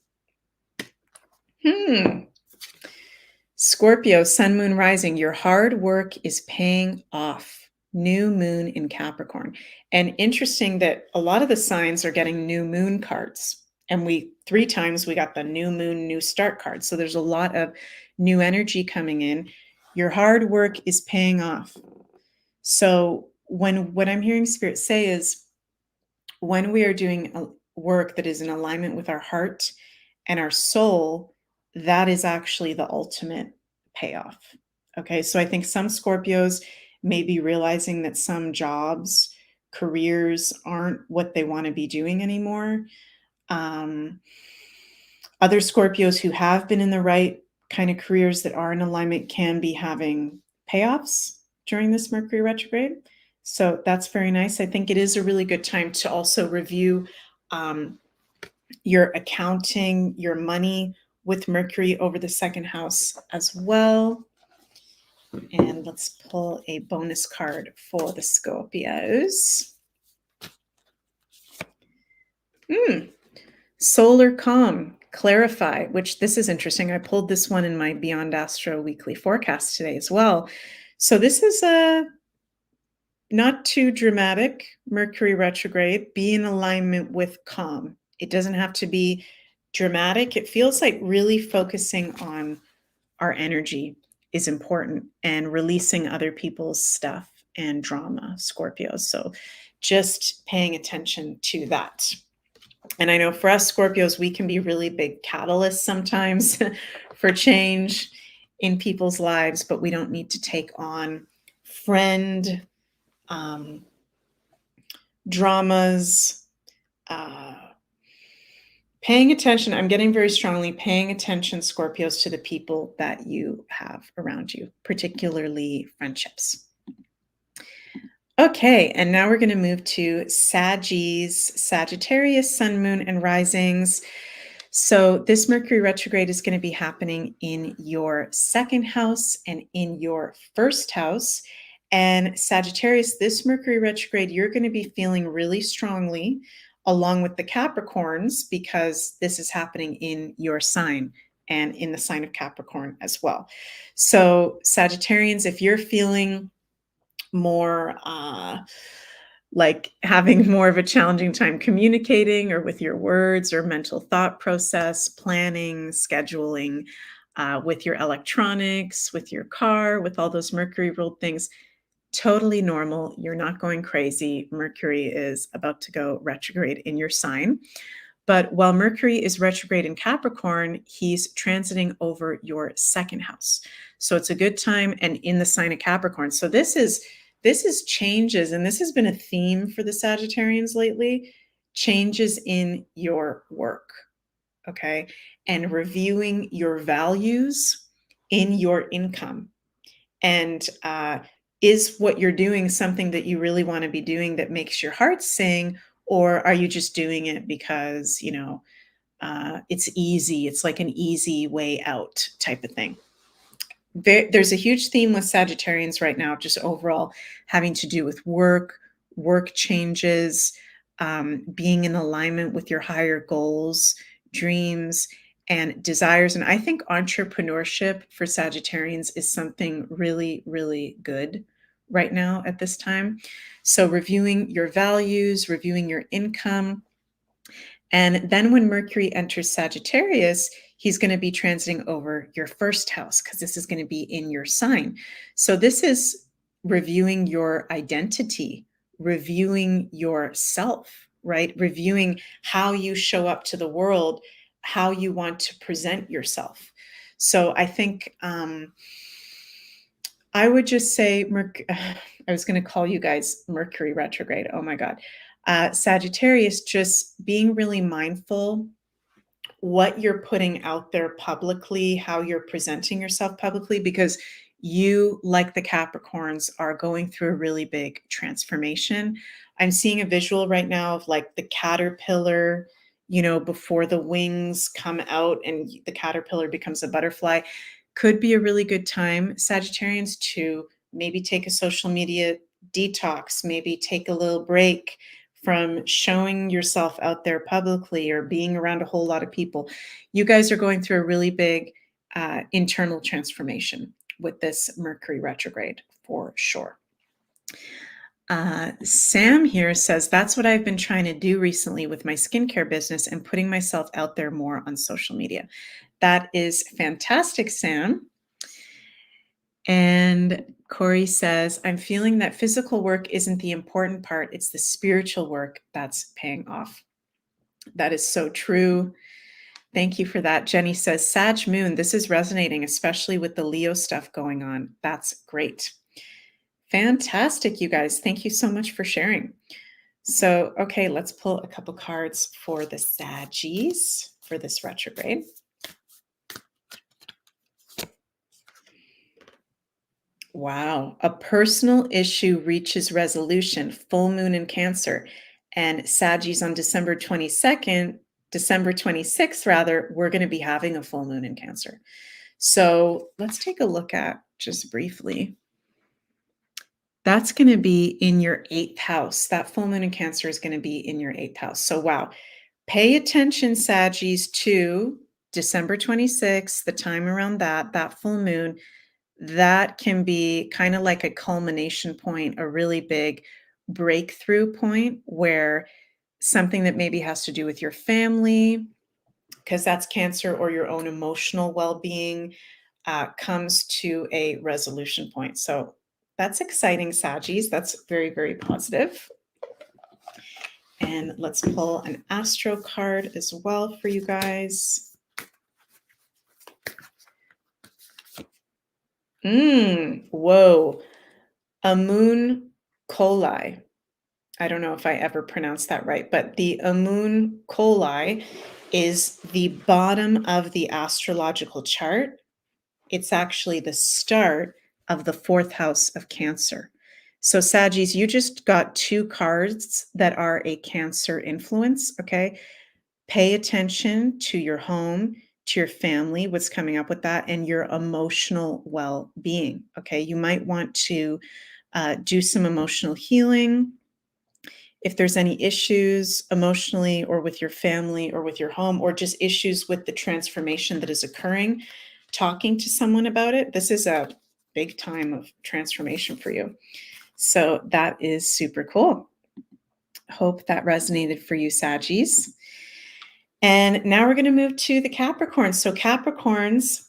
Scorpio, sun, moon, rising. Your hard work is paying off. New moon in Capricorn. And interesting that a lot of the signs are getting new moon cards. And 3 times we got the new moon, new start card. So there's a lot of new energy coming in. Your hard work is paying off. So what I'm hearing Spirit say is when we are doing a work that is in alignment with our heart and our soul, that is actually the ultimate payoff. Okay, so I think some Scorpios may be realizing that some jobs, careers aren't what they want to be doing anymore. Other Scorpios who have been in the right kind of careers that are in alignment can be having payoffs during this Mercury retrograde. So that's very nice. I think it is a really good time to also review your accounting, your money with Mercury over the second house as well. And let's pull a bonus card for the Scorpios. Solar calm, clarify, which this is interesting. I pulled this one in my Beyond Astro weekly forecast today as well. So this is a not too dramatic Mercury retrograde. Be in alignment with calm. It doesn't have to be dramatic. It feels like really focusing on our energy is important and releasing other people's stuff and drama, Scorpios. So just paying attention to that. And I know for us Scorpios, we can be really big catalysts sometimes for change in people's lives, but we don't need to take on friend dramas, paying attention. I'm getting very strongly paying attention, Scorpios, to the people that you have around you, particularly friendships. Okay, and now we're going to move to Sagittarius, sun, moon, and risings. So this Mercury retrograde is going to be happening in your second house and in your first house. And Sagittarius, this Mercury retrograde, you're going to be feeling really strongly along with the Capricorns because this is happening in your sign and in the sign of Capricorn as well. So Sagittarians, if you're feeling more like having more of a challenging time communicating or with your words or mental thought process, planning, scheduling, with your electronics, with your car, with all those Mercury ruled things, totally normal. You're not going crazy. Mercury is about to go retrograde in your sign. But while Mercury is retrograde in Capricorn, he's transiting over your second house. So it's a good time and in the sign of Capricorn. So this is changes, and this has been a theme for the Sagittarians lately, changes in your work, okay? And reviewing your values in your income. And is what you're doing something that you really want to be doing that makes your heart sing, or are you just doing it because, it's easy? It's like an easy way out type of thing. There's a huge theme with Sagittarians right now, just overall having to do with work changes, being in alignment with your higher goals, dreams, and desires. And I think entrepreneurship for Sagittarians is something really, really good right now at this time. So reviewing your values, reviewing your income. And then when Mercury enters Sagittarius, he's going to be transiting over your first house because this is going to be in your sign. So this is reviewing your identity, reviewing yourself, right? Reviewing how you show up to the world, how you want to present yourself. So I think I would just say, I was going to call you guys Mercury retrograde. Oh my God. Sagittarius, just being really mindful what you're putting out there publicly, how you're presenting yourself publicly, because you, like the Capricorns, are going through a really big transformation. I'm seeing a visual right now of like the caterpillar, before the wings come out and the caterpillar becomes a butterfly. Could be a really good time, Sagittarians, to maybe take a social media detox, maybe take a little break from showing yourself out there publicly or being around a whole lot of people. You guys are going through a really big internal transformation with this Mercury retrograde for sure. Sam here says, that's what I've been trying to do recently with my skincare business and putting myself out there more on social media. That is fantastic, Sam. And Corey says, I'm feeling that physical work isn't the important part. It's the spiritual work that's paying off. That is so true. Thank you for that. Jenny says, Sag Moon, this is resonating, especially with the Leo stuff going on. That's great. Fantastic, you guys. Thank you so much for sharing. So, okay, let's pull a couple cards for the Saggies for this retrograde. Wow. A personal issue reaches resolution, full moon in Cancer. And Saggies on December 26th, rather, we're going to be having a full moon in Cancer. So let's take a look at just briefly. That's going to be in your 8th house. That full moon in Cancer is going to be in your 8th house. So, wow. Pay attention, Saggies, to December 26th, the time around that full moon. That can be kind of like a culmination point, a really big breakthrough point where something that maybe has to do with your family, because that's Cancer, or your own emotional well-being, comes to a resolution point. So that's exciting, Saggies. That's very, very positive. And let's pull an astro card as well for you guys. Whoa. Amun Coli. I don't know if I ever pronounced that right, but the Amun Coli is the bottom of the astrological chart. It's actually the start of the 4th house of Cancer. So Saggies, you just got 2 cards that are a Cancer influence, okay? Pay attention to your home, to your family, what's coming up with that, and your emotional well-being, okay? You might want to do some emotional healing If there's any issues emotionally or with your family or with your home, or just issues with the transformation that is occurring, talking to someone about it, this is a big time of transformation for you. So that is super cool. Hope that resonated for you, Saggies. And now we're going to move to the Capricorns. So Capricorns,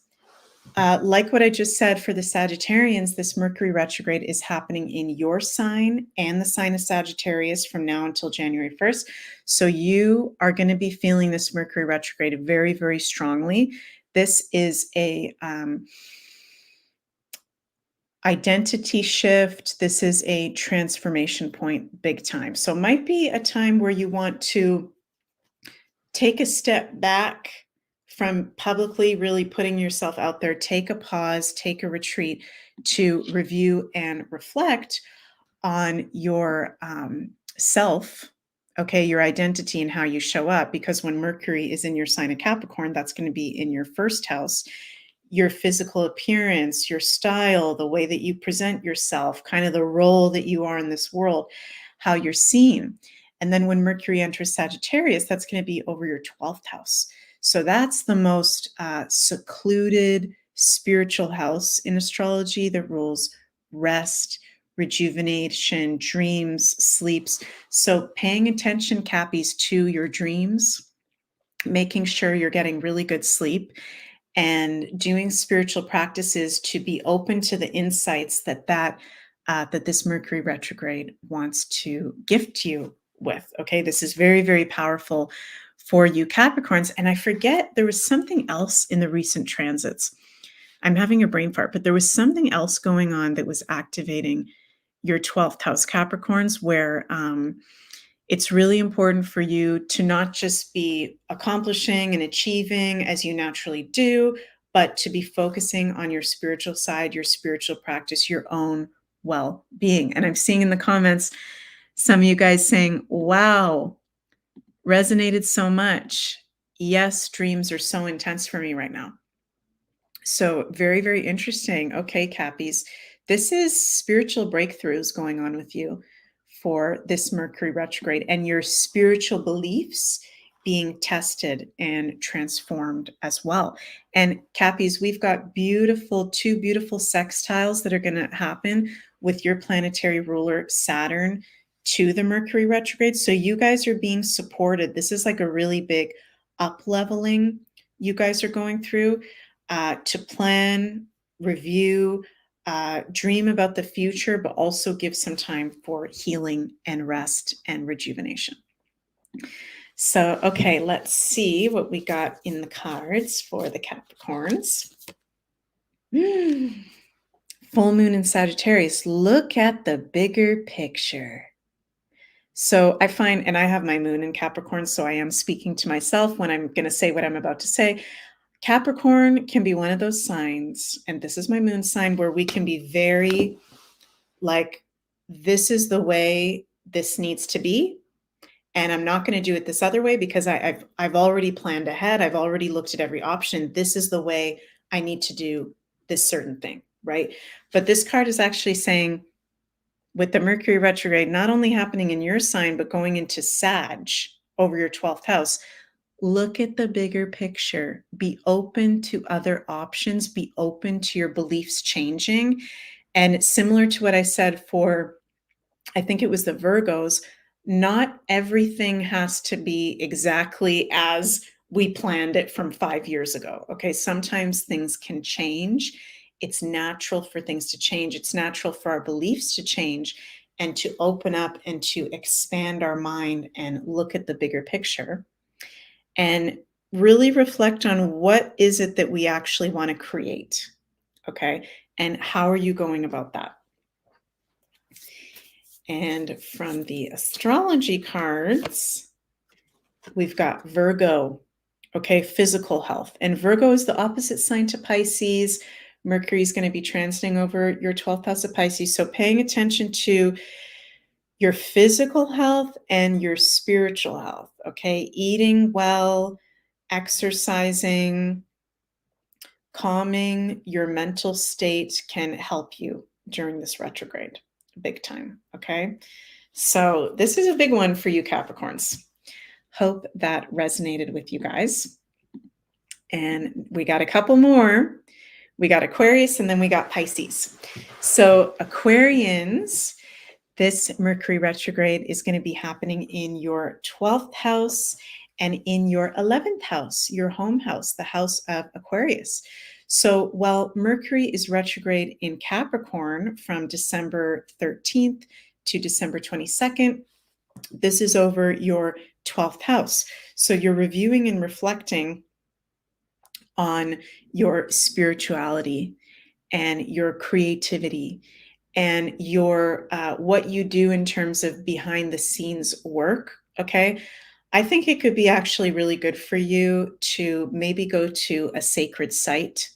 like what I just said for the Sagittarians, this Mercury retrograde is happening in your sign and the sign of Sagittarius from now until January 1st. So you are going to be feeling this Mercury retrograde very, very strongly. This is a identity shift. This is a transformation point, big time. So it might be a time where you want to take a step back from publicly really putting yourself out there, take a pause, take a retreat to review and reflect on your self, okay, your identity and how you show up. Because when Mercury is in your sign of Capricorn, that's going to be in your first house. Your physical appearance, your style, the way that you present yourself, kind of the role that you are in this world, how you're seen. And then when Mercury enters Sagittarius, that's going to be over your 12th house. So that's the most secluded spiritual house in astrology that rules rest, rejuvenation, dreams, sleeps. So paying attention, Cappies, to your dreams, making sure you're getting really good sleep, and doing spiritual practices to be open to the insights that this Mercury retrograde wants to gift you with. Okay, this is very, very powerful for you Capricorns. And I forget, there was something else in the recent transits. I'm having a brain fart, but there was something else going on that was activating your 12th house Capricorns, where it's really important for you to not just be accomplishing and achieving as you naturally do, but to be focusing on your spiritual side, your spiritual practice, your own well-being. And I'm seeing in the comments some of you guys saying, wow, resonated so much. Yes, dreams are so intense for me right now. So very, very interesting. Okay, Cappies, this is spiritual breakthroughs going on with you for this Mercury retrograde, and your spiritual beliefs being tested and transformed as well. And Cappies, we've got two beautiful sextiles that are going to happen with your planetary ruler Saturn to the Mercury retrograde. So you guys are being supported. This is like a really big up leveling you guys are going through, to plan, review, dream about the future, but also give some time for healing and rest and rejuvenation. So, okay, let's see what we got in the cards for the Capricorns. Full moon in Sagittarius. Look at the bigger picture. So I find, and I have my moon in Capricorn, so I am speaking to myself when I'm going to say what I'm about to say. Capricorn can be one of those signs, and this is my moon sign, where we can be very like, this is the way this needs to be, and I'm not going to do it this other way because I've already planned ahead. I've already looked at every option. This is the way I need to do this certain thing, right? But this card is actually saying, with the Mercury retrograde not only happening in your sign, but going into Sag over your 12th house, look at the bigger picture. Be open to other options. Be open to your beliefs changing. And similar to what I said for, I think it was the Virgos, not everything has to be exactly as we planned it from 5 years ago. Okay, sometimes things can change. It's natural for things to change. It's natural for our beliefs to change and to open up and to expand our mind and look at the bigger picture and really reflect on what is it that we actually want to create. Okay, and how are you going about that? And from the astrology cards, we've got Virgo, okay, physical health. And Virgo is the opposite sign to Pisces. Mercury is going to be transiting over your 12th house of Pisces. So paying attention to your physical health and your spiritual health, okay? Eating well, exercising, calming your mental state can help you during this retrograde, big time, okay? So this is a big one for you Capricorns. Hope that resonated with you guys. And we got a couple more. We got Aquarius and then we got Pisces. So Aquarians, this Mercury retrograde is going to be happening in your 12th house and in your 11th house, your home house, the house of Aquarius. So while Mercury is retrograde in Capricorn from December 13th to December 22nd, this is over your 12th house. So you're reviewing and reflecting on your spirituality and your creativity and your what you do in terms of behind the scenes work. Okay, I think it could be actually really good for you to maybe go to a sacred site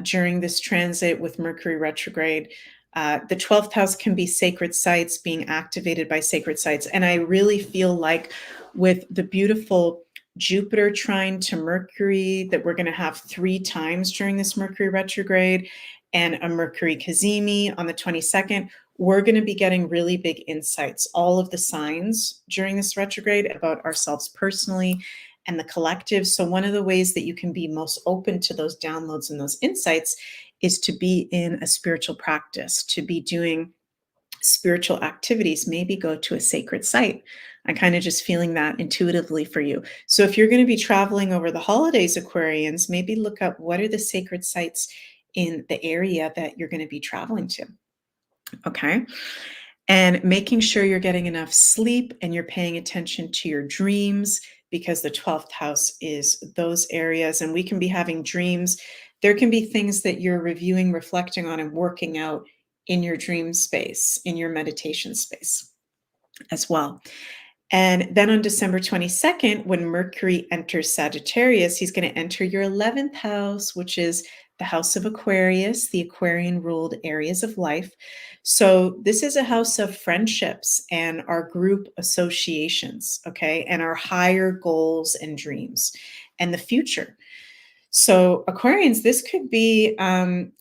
during this transit with Mercury retrograde. The 12th house can be sacred sites, being activated by sacred sites. And I really feel like with the beautiful Jupiter trine to Mercury that we're going to have 3 times during this Mercury retrograde and a Mercury cazimi on the 22nd, we're going to be getting really big insights, all of the signs during this retrograde about ourselves personally and the collective. So one of the ways that you can be most open to those downloads and those insights is to be in a spiritual practice, to be doing spiritual activities, maybe go to a sacred site. I'm kind of just feeling that intuitively for you. So if you're going to be traveling over the holidays, Aquarians, maybe look up what are the sacred sites in the area that you're going to be traveling to. Okay. And making sure you're getting enough sleep and you're paying attention to your dreams, because the 12th house is those areas. And we can be having dreams. There can be things that you're reviewing, reflecting on, and working out in your dream space, in your meditation space as well. And then on December 22nd, when Mercury enters Sagittarius, he's going to enter your 11th house, which is the house of Aquarius, the Aquarian ruled areas of life. So this is a house of friendships and our group associations, okay, and our higher goals and dreams and the future. So Aquarians, this could be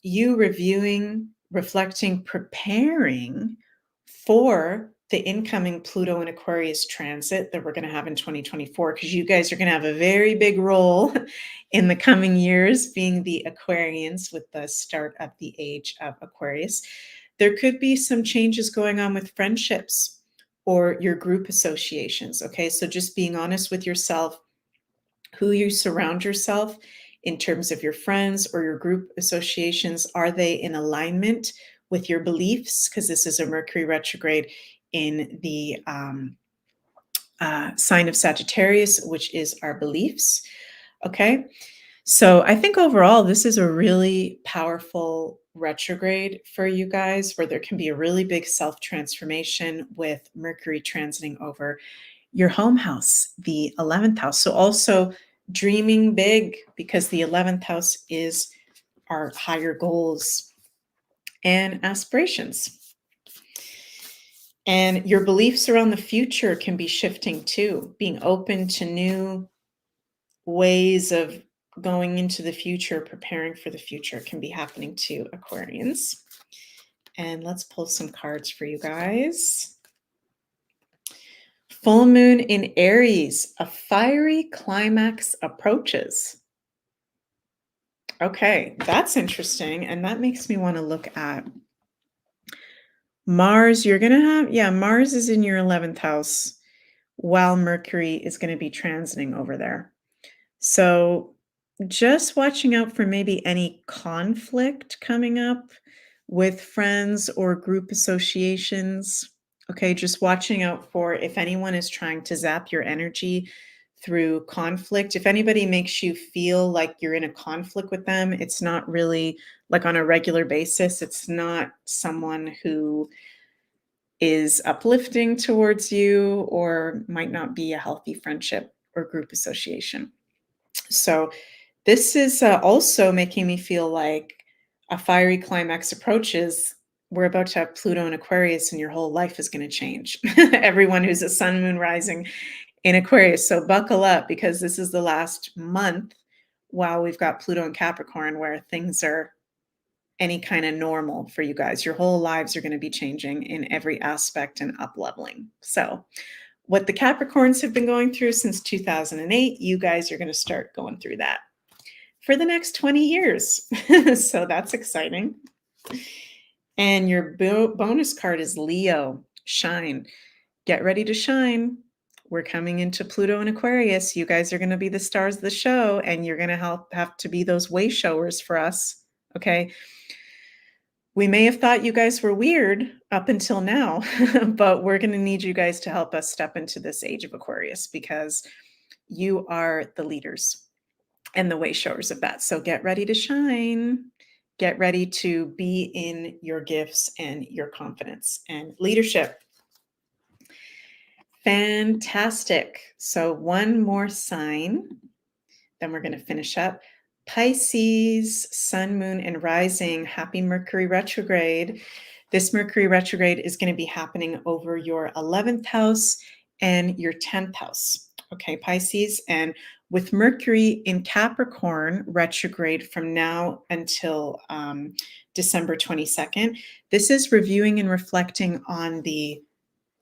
you reviewing, reflecting, preparing for the incoming Pluto and Aquarius transit that we're going to have in 2024, because you guys are going to have a very big role in the coming years, being the Aquarians with the start of the age of Aquarius. There could be some changes going on with friendships or your group associations. Okay, so just being honest with yourself, who you surround yourself in terms of your friends or your group associations, are they in alignment with your beliefs? Because this is a Mercury retrograde in the sign of Sagittarius, which is our beliefs. Okay. So I think overall, this is a really powerful retrograde for you guys, where there can be a really big self-transformation with Mercury transiting over your home house, the 11th house. So also dreaming big, because the 11th house is our higher goals and aspirations. And your beliefs around the future can be shifting too, being open to new ways of going into the future, preparing for the future can be happening to Aquarians. And let's pull some cards for you guys. Full moon in Aries, a fiery climax approaches. Okay, that's interesting. And that makes me want to look at Mars. You're going to have, yeah, Mars is in your 11th house while Mercury is going to be transiting over there. So just watching out for maybe any conflict coming up with friends or group associations. Okay, just watching out for if anyone is trying to zap your energy through conflict. If anybody makes you feel like you're in a conflict with them, it's not really like on a regular basis. It's not someone who is uplifting towards you or might not be a healthy friendship or group association. So this is also making me feel like a fiery climax approaches. We're about to have Pluto and Aquarius, and your whole life is going to change. Everyone who's a sun, moon, rising in Aquarius. So buckle up, because this is the last month while we've got Pluto and Capricorn where things are any kind of normal for you guys. Your whole lives are going to be changing in every aspect and up leveling. So what the Capricorns have been going through since 2008, you guys are going to start going through that for the next 20 years. So that's exciting. And your bonus card is Leo, shine. Get ready to shine. We're coming into Pluto and Aquarius. You guys are going to be the stars of the show, and you're going to have to be those way showers for us. Okay. We may have thought you guys were weird up until now, but we're going to need you guys to help us step into this age of Aquarius because you are the leaders and the way showers of that. So get ready to shine. Get ready to be in your gifts and your confidence and leadership. Fantastic. So one more sign, then we're going to finish up. Pisces, sun, moon, and rising. Happy Mercury retrograde. This Mercury retrograde is going to be happening over your 11th house and your 10th house. Okay, Pisces. And with Mercury in Capricorn retrograde from now until December 22nd, this is reviewing and reflecting on the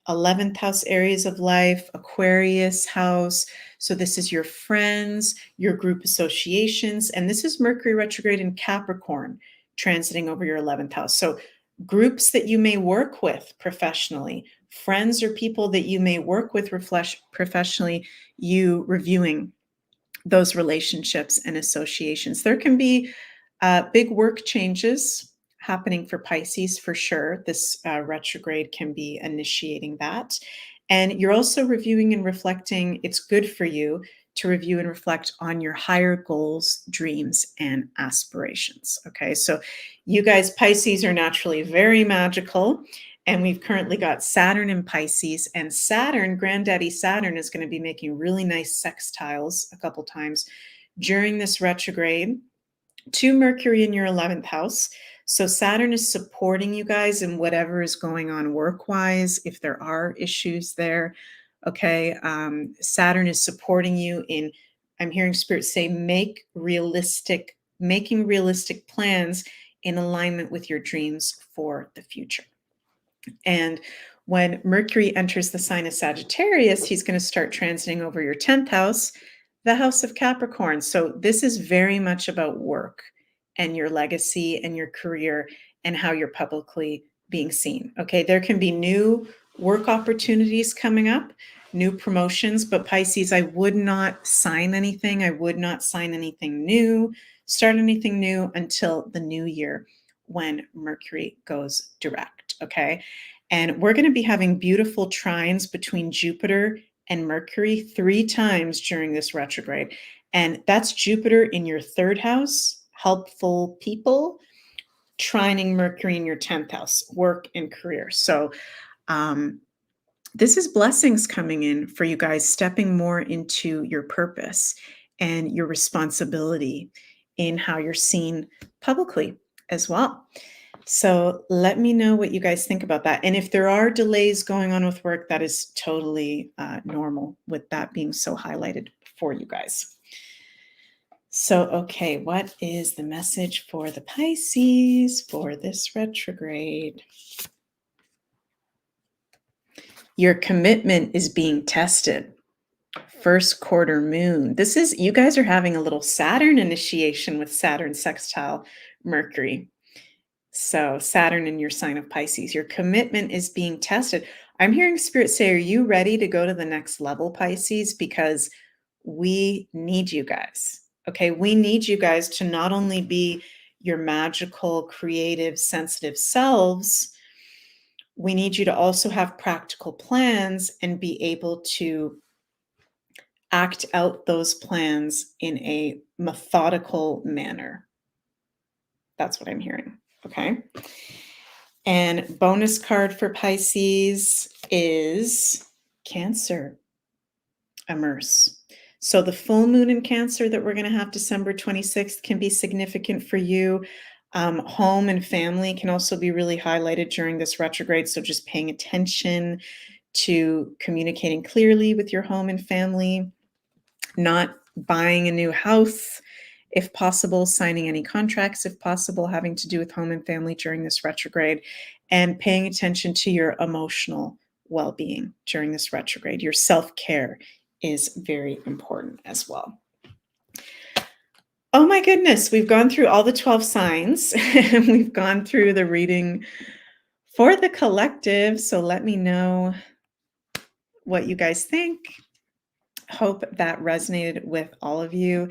11th house areas of life, Aquarius house. So this is your friends, your group associations, and this is Mercury retrograde in Capricorn transiting over your 11th house. So groups that you may work with professionally, friends or people that you may work with professionally, you reviewing those relationships and associations. There can be big work changes happening for Pisces for sure. This retrograde can be initiating that. And you're also reviewing and reflecting. It's good for you to review and reflect on your higher goals, dreams, and aspirations. Okay, so you guys, Pisces, are naturally very magical. And we've currently got Saturn in Pisces, and Saturn, Granddaddy Saturn, is going to be making really nice sextiles a couple times during this retrograde to Mercury in your 11th house. So Saturn is supporting you guys in whatever is going on work-wise, if there are issues there. Okay, Saturn is supporting you in, I'm hearing Spirit say, making realistic plans in alignment with your dreams for the future. And when Mercury enters the sign of Sagittarius, he's going to start transiting over your 10th house, the house of Capricorn. So this is very much about work and your legacy and your career and how you're publicly being seen. Okay, there can be new work opportunities coming up, new promotions, but Pisces, I would not sign anything. I would not sign anything new, start anything new until the new year when Mercury goes direct. Okay, and we're going to be having beautiful trines between Jupiter and Mercury 3 times during this retrograde. And that's Jupiter in your 3rd house, helpful people, trining Mercury in your 10th house, work and career. So this is blessings coming in for you guys, stepping more into your purpose and your responsibility in how you're seen publicly as well. So let me know what you guys think about that. And if there are delays going on with work, that is totally normal with that being so highlighted for you guys. So, okay, what is the message for the Pisces for this retrograde? Your commitment is being tested. First quarter moon. This is, you guys are having a little Saturn initiation with Saturn sextile Mercury. So Saturn in your sign of Pisces, your commitment is being tested. I'm hearing Spirit say, are you ready to go to the next level, Pisces? Because we need you guys. Okay, we need you guys to not only be your magical, creative, sensitive selves, we need you to also have practical plans and be able to act out those plans in a methodical manner. That's what I'm hearing. Okay. And bonus card for Pisces is Cancer, immerse. So the full moon in Cancer that we're going to have December 26th can be significant for you. Home and family can also be really highlighted during this retrograde. So just paying attention to communicating clearly with your home and family, not buying a new house if possible, signing any contracts, if possible, having to do with home and family during this retrograde, and paying attention to your emotional well-being during this retrograde. Your self-care is very important as well. Oh my goodness, we've gone through all the 12 signs and we've gone through the reading for the collective. So let me know what you guys think. Hope that resonated with all of you.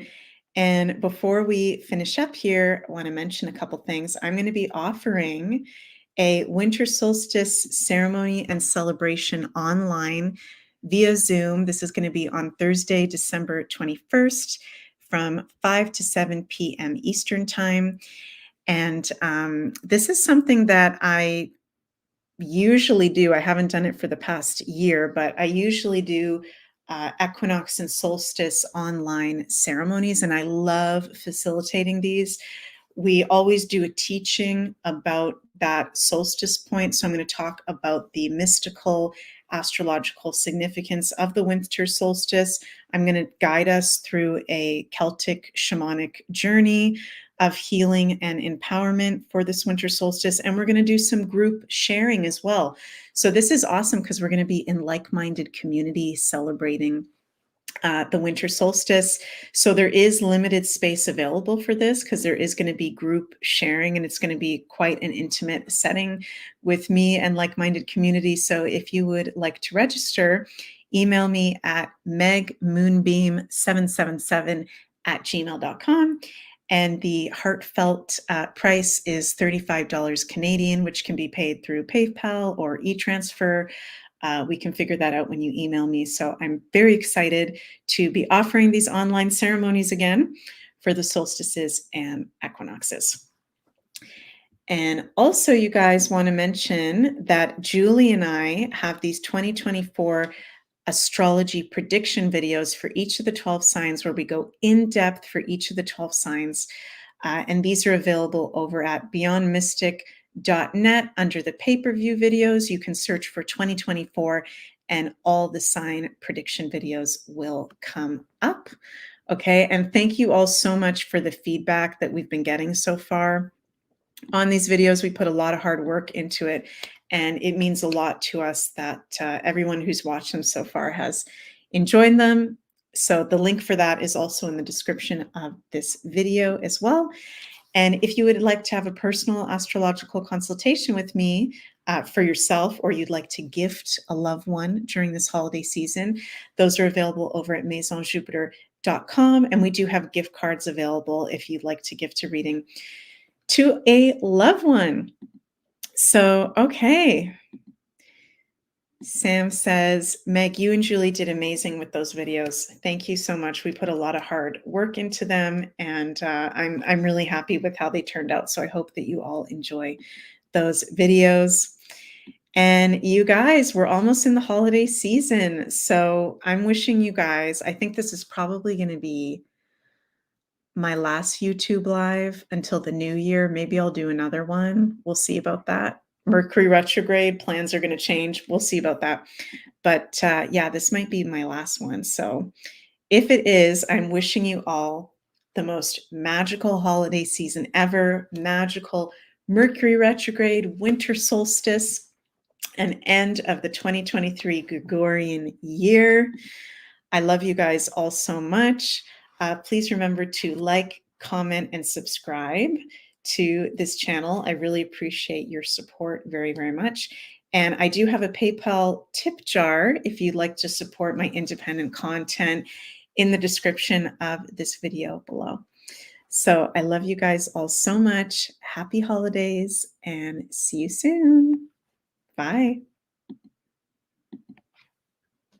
And before we finish up here, I want to mention a couple things. I'm going to be offering a winter solstice ceremony and celebration online via Zoom. This is going to be on Thursday, December 21st from 5 to 7 p.m. Eastern Time. And this is something that I usually do. I haven't done it for the past year, but I usually do equinox and solstice online ceremonies, and I love facilitating these. We always do a teaching about that solstice point. So I'm going to talk about the mystical astrological significance of the winter solstice. I'm going to guide us through a Celtic shamanic journey of healing and empowerment for this winter solstice. And we're going to do some group sharing as well. So this is awesome because we're going to be in like-minded community celebrating the winter solstice. So there is limited space available for this because there is going to be group sharing, and it's going to be quite an intimate setting with me and like-minded community. So if you would like to register, email me at megmoonbeam777@gmail.com. And the heartfelt price is $35 Canadian, which can be paid through PayPal or e-transfer. We can figure that out when you email me. So I'm very excited to be offering these online ceremonies again for the solstices and equinoxes. And also, you guys want to mention that Julie and I have these 2024 astrology prediction videos for each of the 12 signs where we go in depth for each of the 12 signs. And these are available over at beyondmystic.net under the pay-per-view videos. You can search for 2024 and all the sign prediction videos will come up. Okay, and thank you all so much for the feedback that we've been getting so far on these videos. We put a lot of hard work into it, and it means a lot to us that everyone who's watched them so far has enjoyed them. So the link for that is also in the description of this video as well. And if you would like to have a personal astrological consultation with me for yourself, or you'd like to gift a loved one during this holiday season, those are available over at maisonjupiter.com. And we do have gift cards available if you'd like to gift a reading to a loved one. So, okay. Sam says, Meg, you and Julie did amazing with those videos. Thank you so much. We put a lot of hard work into them, and I'm really happy with how they turned out. So I hope that you all enjoy those videos. And you guys, we're almost in the holiday season. So I'm wishing you guys, I think this is probably going to be my last YouTube live until the new year. Maybe I'll do another one. We'll see about that. Mercury retrograde plans are going to change. We'll see about that. But yeah, this might be my last one. So if it is, I'm wishing you all the most magical holiday season ever. Magical Mercury retrograde, winter solstice, and end of the 2023 Gregorian year. I love you guys all so much. Please remember to like, comment, and subscribe to this channel. I really appreciate your support very, very much. And I do have a PayPal tip jar if you'd like to support my independent content in the description of this video below. So I love you guys all so much. Happy holidays and see you soon. Bye.